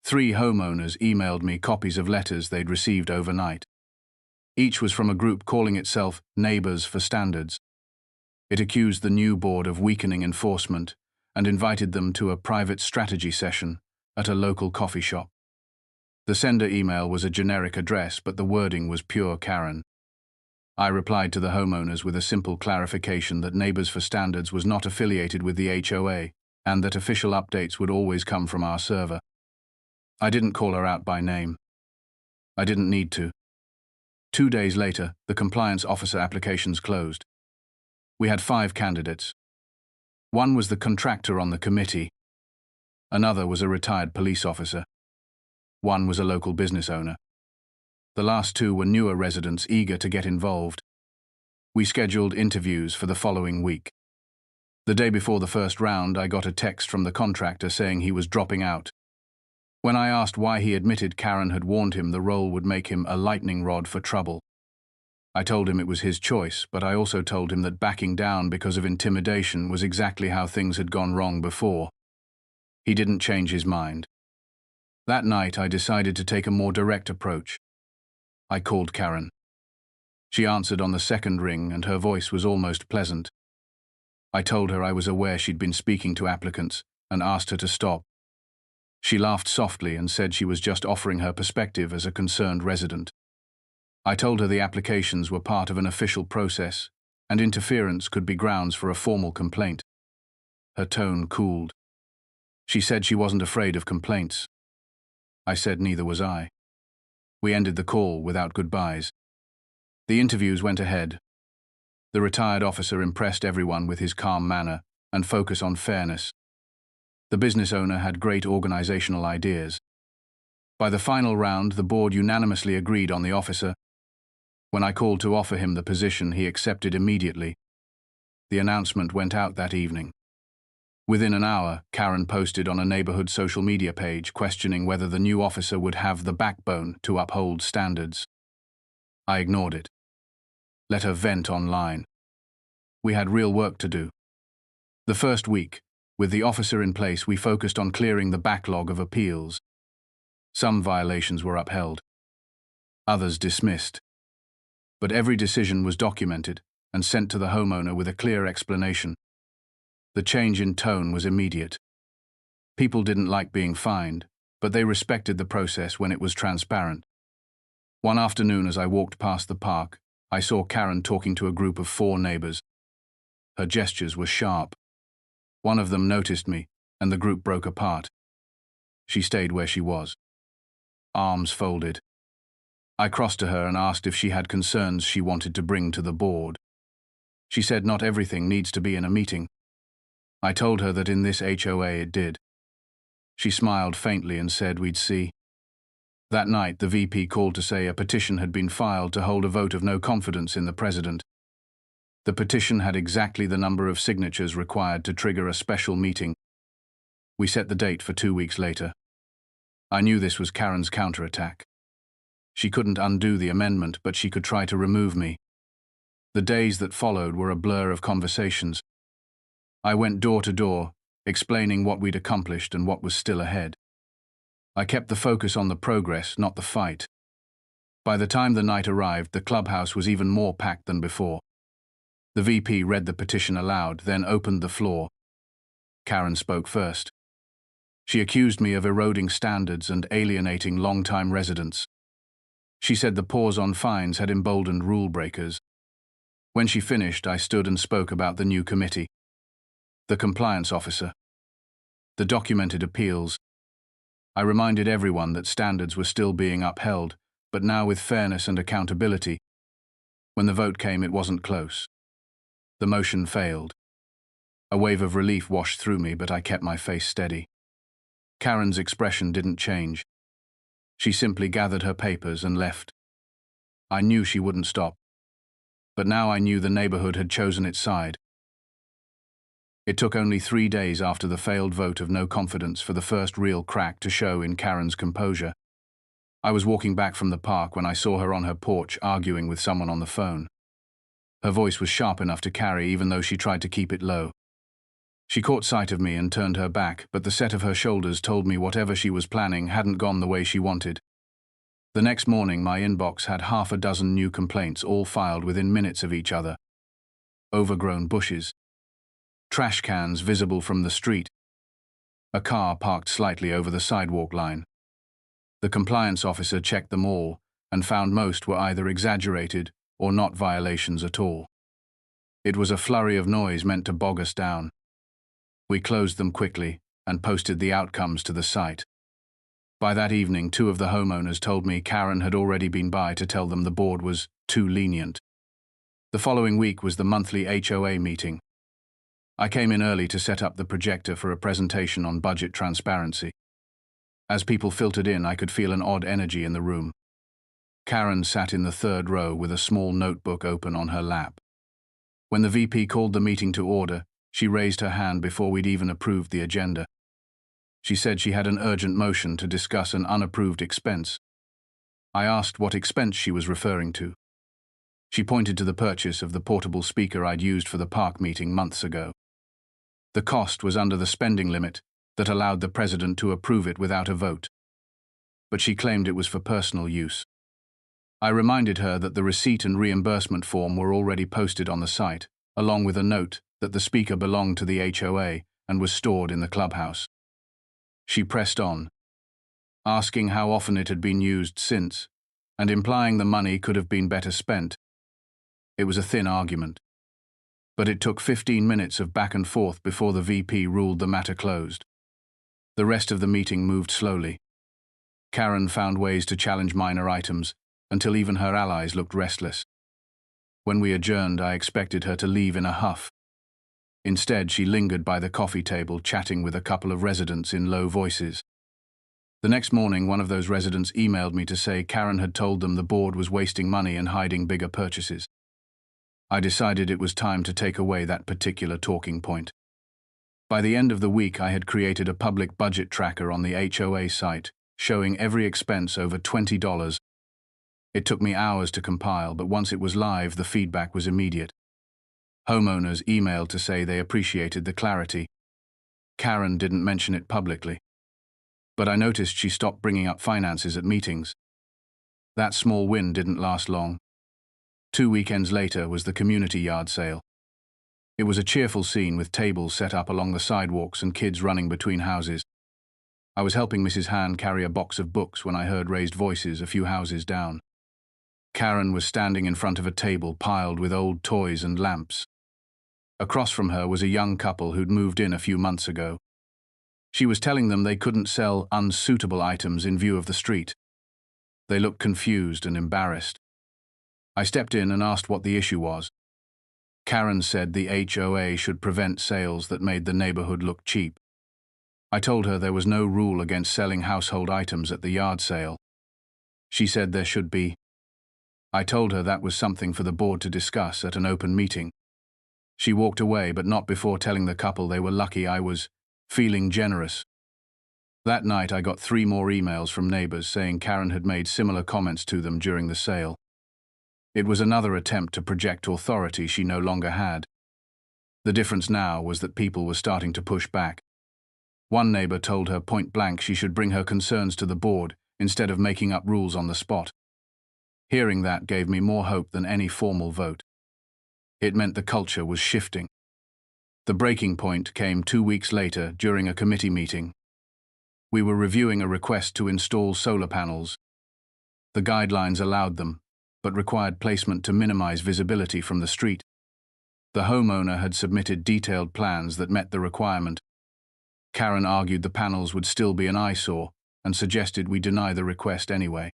Speaker 1: 3 homeowners emailed me copies of letters they'd received overnight. Each was from a group calling itself Neighbors for Standards. It accused the new board of weakening enforcement and invited them to a private strategy session at a local coffee shop. The sender email was a generic address, but the wording was pure Karen. I replied to the homeowners with a simple clarification that Neighbors for Standards was not affiliated with the HOA and that official updates would always come from our server. I didn't call her out by name. I didn't need to. 2 days later, the compliance officer applications closed. We had 5 candidates. One was the contractor on the committee. Another was a retired police officer. One was a local business owner. The last 2 were newer residents eager to get involved. We scheduled interviews for the following week. The day before the first round, I got a text from the contractor saying he was dropping out. When I asked why, he admitted Karen had warned him the role would make him a lightning rod for trouble. I told him it was his choice, but I also told him that backing down because of intimidation was exactly how things had gone wrong before. He didn't change his mind. That night, I decided to take a more direct approach. I called Karen. She answered on the second ring, and her voice was almost pleasant. I told her I was aware she'd been speaking to applicants and asked her to stop. She laughed softly and said she was just offering her perspective as a concerned resident. I told her the applications were part of an official process, and interference could be grounds for a formal complaint. Her tone cooled. She said she wasn't afraid of complaints. I said neither was I. We ended the call without goodbyes. The interviews went ahead. The retired officer impressed everyone with his calm manner and focus on fairness. The business owner had great organizational ideas. By the final round, the board unanimously agreed on the officer. When I called to offer him the position, he accepted immediately. The announcement went out that evening. Within an hour, Karen posted on a neighborhood social media page questioning whether the new officer would have the backbone to uphold standards. I ignored it. Let her vent online. We had real work to do. The first week, with the officer in place, we focused on clearing the backlog of appeals. Some violations were upheld, others dismissed. But every decision was documented and sent to the homeowner with a clear explanation. The change in tone was immediate. People didn't like being fined, but they respected the process when it was transparent. One afternoon, as I walked past the park, I saw Karen talking to a group of 4 neighbors. Her gestures were sharp. One of them noticed me, and the group broke apart. She stayed where she was, arms folded. I crossed to her and asked if she had concerns she wanted to bring to the board. She said not everything needs to be in a meeting. I told her that in this HOA it did. She smiled faintly and said we'd see. That night, the VP called to say a petition had been filed to hold a vote of no confidence in the president. The petition had exactly the number of signatures required to trigger a special meeting. We set the date for 2 weeks later. I knew this was Karen's counterattack. She couldn't undo the amendment, but she could try to remove me. The days that followed were a blur of conversations. I went door to door, explaining what we'd accomplished and what was still ahead. I kept the focus on the progress, not the fight. By the time the night arrived, the clubhouse was even more packed than before. The VP read the petition aloud, then opened the floor. Karen spoke first. She accused me of eroding standards and alienating long-time residents. She said the pause on fines had emboldened rule breakers. When she finished, I stood and spoke about the new committee, the compliance officer, the documented appeals. I reminded everyone that standards were still being upheld, but now with fairness and accountability. When the vote came, it wasn't close. The motion failed. A wave of relief washed through me, but I kept my face steady. Karen's expression didn't change. She simply gathered her papers and left. I knew she wouldn't stop. But now I knew the neighborhood had chosen its side. It took only 3 days after the failed vote of no confidence for the first real crack to show in Karen's composure. I was walking back from the park when I saw her on her porch arguing with someone on the phone. Her voice was sharp enough to carry, even though she tried to keep it low. She caught sight of me and turned her back, but the set of her shoulders told me whatever she was planning hadn't gone the way she wanted. The next morning, my inbox had 6 new complaints, all filed within minutes of each other. Overgrown bushes. Trash cans visible from the street. A car parked slightly over the sidewalk line. The compliance officer checked them all and found most were either exaggerated or not violations at all. It was a flurry of noise meant to bog us down. We closed them quickly and posted the outcomes to the site. By that evening, 2 of the homeowners told me Karen had already been by to tell them the board was too lenient. The following week was the monthly HOA meeting. I came in early to set up the projector for a presentation on budget transparency. As people filtered in, I could feel an odd energy in the room. Karen sat in the 3rd row with a small notebook open on her lap. When the VP called the meeting to order, she raised her hand before we'd even approved the agenda. She said she had an urgent motion to discuss an unapproved expense. I asked what expense she was referring to. She pointed to the purchase of the portable speaker I'd used for the park meeting months ago. The cost was under the spending limit that allowed the president to approve it without a vote. But she claimed it was for personal use. I reminded her that the receipt and reimbursement form were already posted on the site, along with a note that the speaker belonged to the HOA and was stored in the clubhouse. She pressed on, asking how often it had been used since, and implying the money could have been better spent. It was a thin argument, but it took 15 minutes of back and forth before the VP ruled the matter closed. The rest of the meeting moved slowly. Karen found ways to challenge minor items until even her allies looked restless. When we adjourned, I expected her to leave in a huff. Instead, she lingered by the coffee table, chatting with a couple of residents in low voices. The next morning, one of those residents emailed me to say Karen had told them the board was wasting money and hiding bigger purchases. I decided it was time to take away that particular talking point. By the end of the week, I had created a public budget tracker on the HOA site, showing every expense over $20. It took me hours to compile, but once it was live, the feedback was immediate. Homeowners emailed to say they appreciated the clarity. Karen didn't mention it publicly, but I noticed she stopped bringing up finances at meetings. That small win didn't last long. 2 weekends later was the community yard sale. It was a cheerful scene with tables set up along the sidewalks and kids running between houses. I was helping Mrs. Han carry a box of books when I heard raised voices a few houses down. Karen was standing in front of a table piled with old toys and lamps. Across from her was a young couple who'd moved in a few months ago. She was telling them they couldn't sell unsuitable items in view of the street. They looked confused and embarrassed. I stepped in and asked what the issue was. Karen said the HOA should prevent sales that made the neighborhood look cheap. I told her there was no rule against selling household items at the yard sale. She said there should be. I told her that was something for the board to discuss at an open meeting. She walked away, but not before telling the couple they were lucky I was feeling generous. That night I got 3 more emails from neighbors saying Karen had made similar comments to them during the sale. It was another attempt to project authority she no longer had. The difference now was that people were starting to push back. One neighbor told her point blank she should bring her concerns to the board instead of making up rules on the spot. Hearing that gave me more hope than any formal vote. It meant the culture was shifting. The breaking point came 2 weeks later during a committee meeting. We were reviewing a request to install solar panels. The guidelines allowed them, but required placement to minimize visibility from the street. The homeowner had submitted detailed plans that met the requirement. Karen argued the panels would still be an eyesore and suggested we deny the request anyway.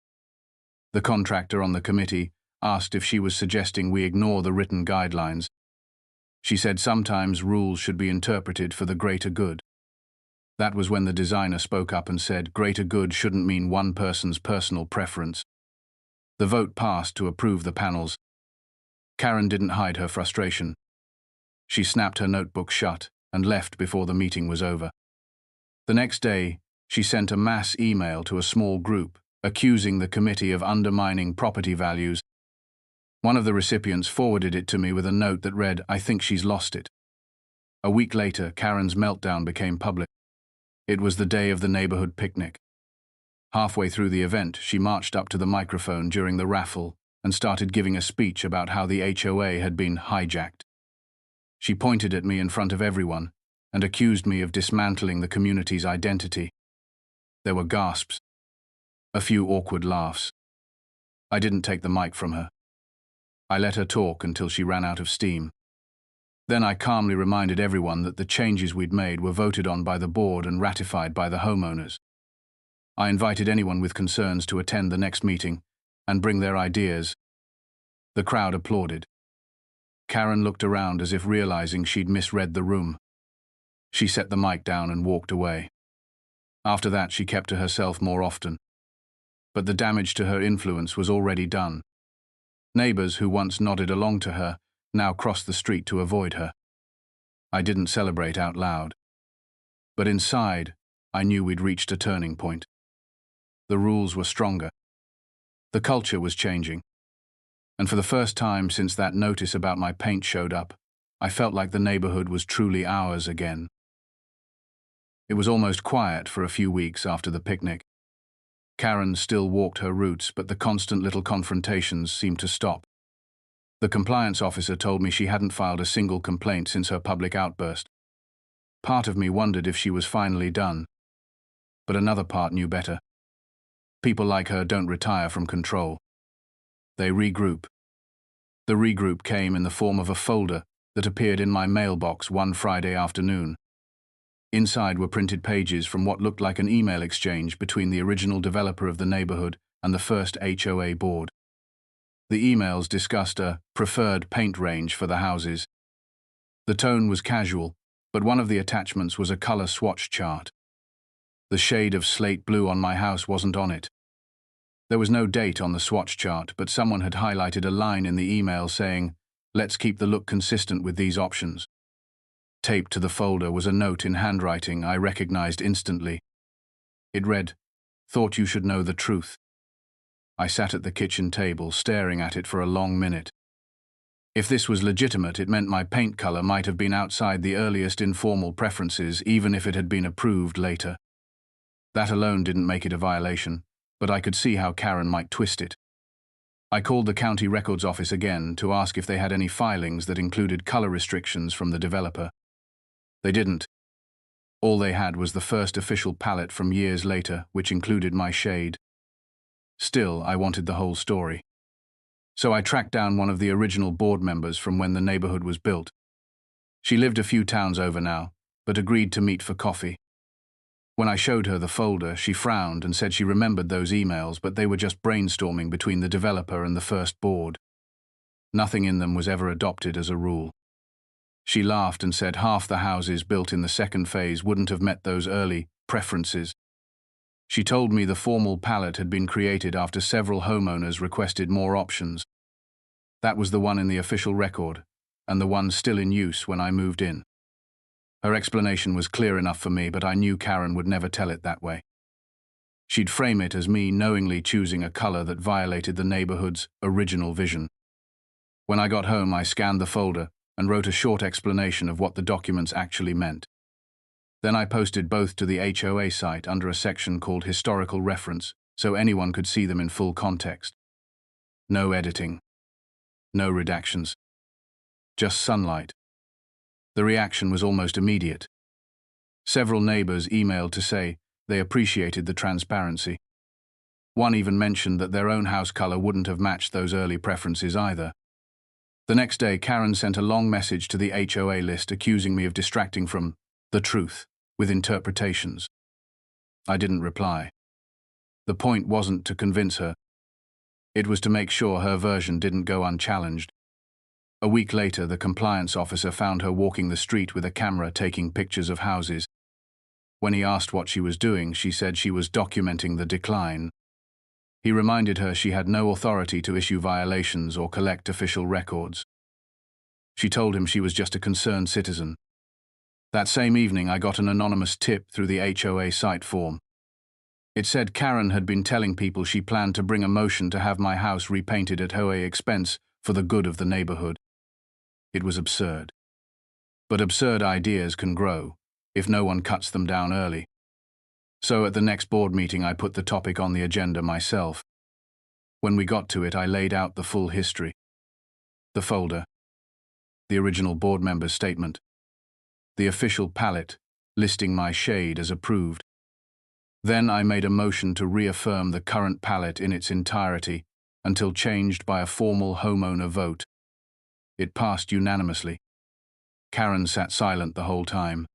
Speaker 1: The contractor on the committee asked if she was suggesting we ignore the written guidelines. She said sometimes rules should be interpreted for the greater good. That was when the designer spoke up and said greater good shouldn't mean one person's personal preference. The vote passed to approve the panels. Karen didn't hide her frustration. She snapped her notebook shut and left before the meeting was over. The next day, she sent a mass email to a small group, accusing the committee of undermining property values. One of the recipients forwarded it to me with a note that read, "I think she's lost it." A week later, Karen's meltdown became public. It was the day of the neighborhood picnic. Halfway through the event, she marched up to the microphone during the raffle and started giving a speech about how the HOA had been hijacked. She pointed at me in front of everyone and accused me of dismantling the community's identity. There were gasps, a few awkward laughs. I didn't take the mic from her. I let her talk until she ran out of steam. Then I calmly reminded everyone that the changes we'd made were voted on by the board and ratified by the homeowners. I invited anyone with concerns to attend the next meeting and bring their ideas. The crowd applauded. Karen looked around as if realizing she'd misread the room. She set the mic down and walked away. After that, she kept to herself more often. But the damage to her influence was already done. Neighbors who once nodded along to her now crossed the street to avoid her. I didn't celebrate out loud. But inside, I knew we'd reached a turning point. The rules were stronger. The culture was changing. And for the first time since that notice about my paint showed up, I felt like the neighborhood was truly ours again. It was almost quiet for a few weeks after the picnic. Karen still walked her routes, but the constant little confrontations seemed to stop. The compliance officer told me she hadn't filed a single complaint since her public outburst. Part of me wondered if she was finally done. But another part knew better. People like her don't retire from control. They regroup. The regroup came in the form of a folder that appeared in my mailbox one Friday afternoon. Inside were printed pages from what looked like an email exchange between the original developer of the neighborhood and the first HOA board. The emails discussed a preferred paint range for the houses. The tone was casual, but one of the attachments was a color swatch chart. The shade of slate blue on my house wasn't on it. There was no date on the swatch chart, but someone had highlighted a line in the email saying, "Let's keep the look consistent with these options." Taped to the folder was a note in handwriting I recognized instantly. It read, "Thought you should know the truth." I sat at the kitchen table, staring at it for a long minute. If this was legitimate, it meant my paint color might have been outside the earliest informal preferences, even if it had been approved later. That alone didn't make it a violation, but I could see how Karen might twist it. I called the county records office again to ask if they had any filings that included color restrictions from the developer. They didn't. All they had was the first official palette from years later, which included my shade. Still, I wanted the whole story. So I tracked down one of the original board members from when the neighborhood was built. She lived a few towns over now, but agreed to meet for coffee. When I showed her the folder, she frowned and said she remembered those emails, but they were just brainstorming between the developer and the first board. Nothing in them was ever adopted as a rule. She laughed and said half the houses built in the second phase wouldn't have met those early preferences. She told me the formal palette had been created after several homeowners requested more options. That was the one in the official record, and the one still in use when I moved in. Her explanation was clear enough for me, but I knew Karen would never tell it that way. She'd frame it as me knowingly choosing a color that violated the neighborhood's original vision. When I got home, I scanned the folder and wrote a short explanation of what the documents actually meant. Then I posted both to the HOA site under a section called Historical Reference, so anyone could see them in full context. No editing. No redactions. Just sunlight. The reaction was almost immediate. Several neighbors emailed to say they appreciated the transparency. One even mentioned that their own house color wouldn't have matched those early preferences either. The next day, Karen sent a long message to the HOA list accusing me of distracting from the truth with interpretations. I didn't reply. The point wasn't to convince her. It was to make sure her version didn't go unchallenged. A week later, the compliance officer found her walking the street with a camera taking pictures of houses. When he asked what she was doing, she said she was documenting the decline. He reminded her she had no authority to issue violations or collect official records. She told him she was just a concerned citizen. That same evening, I got an anonymous tip through the HOA site form. It said Karen had been telling people she planned to bring a motion to have my house repainted at HOA expense for the good of the neighborhood. It was absurd. But absurd ideas can grow if no one cuts them down early. So at the next board meeting, I put the topic on the agenda myself. When we got to it, I laid out the full history. The folder. The original board member's statement. The official palette, listing my shade as approved. Then I made a motion to reaffirm the current palette in its entirety until changed by a formal homeowner vote. It passed unanimously. Karen sat silent the whole time.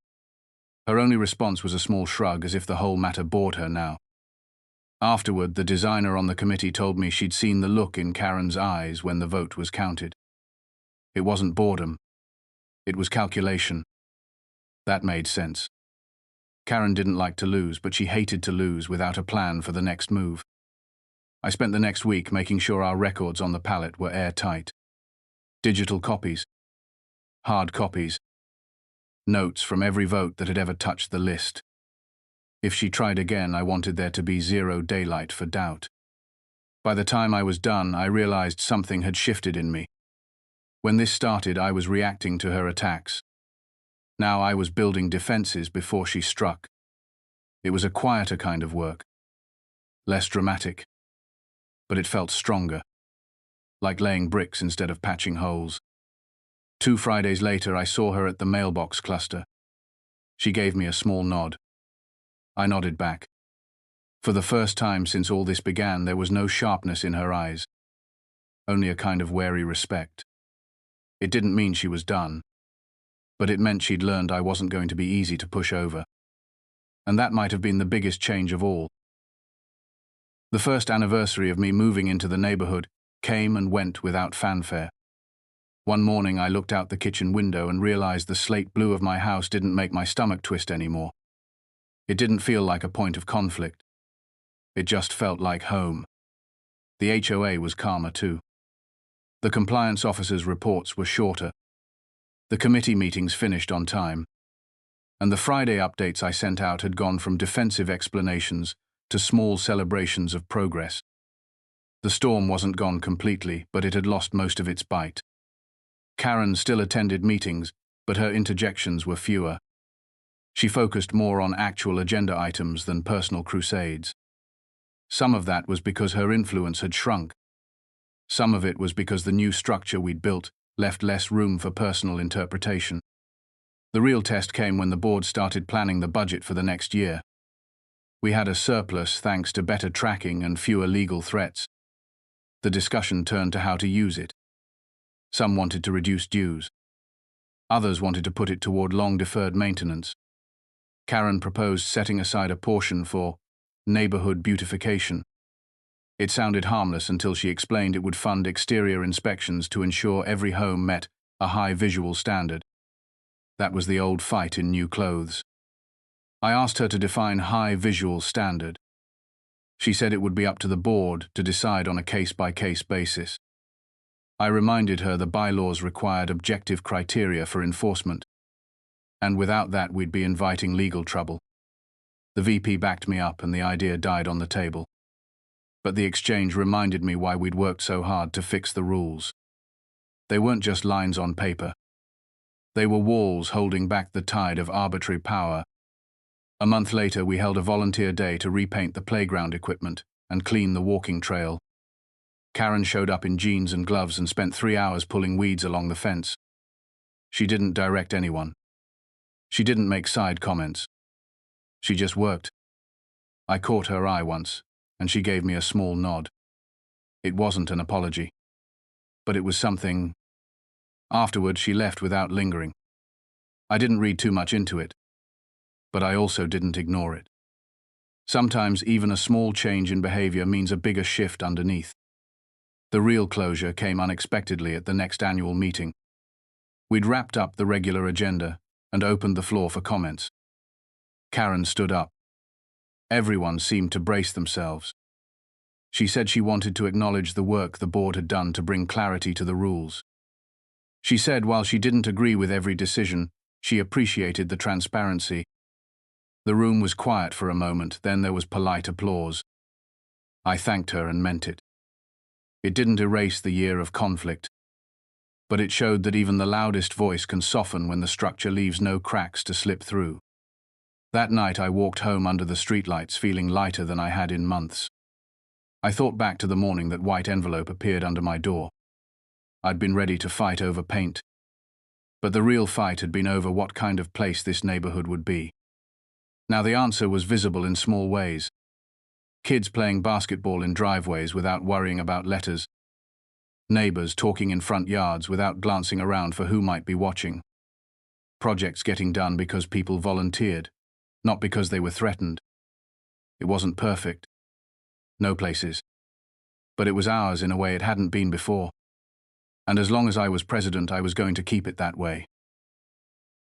Speaker 1: Her only response was a small shrug, as if the whole matter bored her now. Afterward, the designer on the committee told me she'd seen the look in Karen's eyes when the vote was counted. It wasn't boredom. It was calculation. That made sense. Karen didn't like to lose, but she hated to lose without a plan for the next move. I spent the next week making sure our records on the palette were airtight. Digital copies. Hard copies. Notes from every vote that had ever touched the list. If she tried again, I wanted there to be zero daylight for doubt. By the time I was done, I realized something had shifted in me. When this started, I was reacting to her attacks. Now I was building defenses before she struck. It was a quieter kind of work, less dramatic, but it felt stronger, like laying bricks instead of patching holes. 2 Fridays later, I saw her at the mailbox cluster. She gave me a small nod. I nodded back. For the first time since all this began, there was no sharpness in her eyes, only a kind of wary respect. It didn't mean she was done, but it meant she'd learned I wasn't going to be easy to push over. And that might have been the biggest change of all. The first anniversary of me moving into the neighborhood came and went without fanfare. One morning I looked out the kitchen window and realized the slate blue of my house didn't make my stomach twist anymore. It didn't feel like a point of conflict. It just felt like home. The HOA was calmer too. The compliance officer's reports were shorter. The committee meetings finished on time. And the Friday updates I sent out had gone from defensive explanations to small celebrations of progress. The storm wasn't gone completely, but it had lost most of its bite. Karen still attended meetings, but her interjections were fewer. She focused more on actual agenda items than personal crusades. Some of that was because her influence had shrunk. Some of it was because the new structure we'd built left less room for personal interpretation. The real test came when the board started planning the budget for the next year. We had a surplus thanks to better tracking and fewer legal threats. The discussion turned to how to use it. Some wanted to reduce dues. Others wanted to put it toward long-deferred maintenance. Karen proposed setting aside a portion for neighborhood beautification. It sounded harmless until she explained it would fund exterior inspections to ensure every home met a high visual standard. That was the old fight in new clothes. I asked her to define high visual standard. She said it would be up to the board to decide on a case-by-case basis. I reminded her the bylaws required objective criteria for enforcement, and without that we'd be inviting legal trouble. The VP backed me up and the idea died on the table. But the exchange reminded me why we'd worked so hard to fix the rules. They weren't just lines on paper. They were walls holding back the tide of arbitrary power. A month later, we held a volunteer day to repaint the playground equipment and clean the walking trail. Karen showed up in jeans and gloves and spent 3 hours pulling weeds along the fence. She didn't direct anyone. She didn't make side comments. She just worked. I caught her eye once, and she gave me a small nod. It wasn't an apology, but it was something. Afterward, she left without lingering. I didn't read too much into it, but I also didn't ignore it. Sometimes even a small change in behavior means a bigger shift underneath. The real closure came unexpectedly at the next annual meeting. We'd wrapped up the regular agenda and opened the floor for comments. Karen stood up. Everyone seemed to brace themselves. She said she wanted to acknowledge the work the board had done to bring clarity to the rules. She said while she didn't agree with every decision, she appreciated the transparency. The room was quiet for a moment, then there was polite applause. I thanked her and meant it. It didn't erase the year of conflict, but it showed that even the loudest voice can soften when the structure leaves no cracks to slip through. That night I walked home under the streetlights feeling lighter than I had in months. I thought back to the morning that white envelope appeared under my door. I'd been ready to fight over paint, but the real fight had been over what kind of place this neighborhood would be. Now the answer was visible in small ways. Kids playing basketball in driveways without worrying about letters. Neighbors talking in front yards without glancing around for who might be watching. Projects getting done because people volunteered, not because they were threatened. It wasn't perfect. No places. But it was ours in a way it hadn't been before. And as long as I was president, I was going to keep it that way.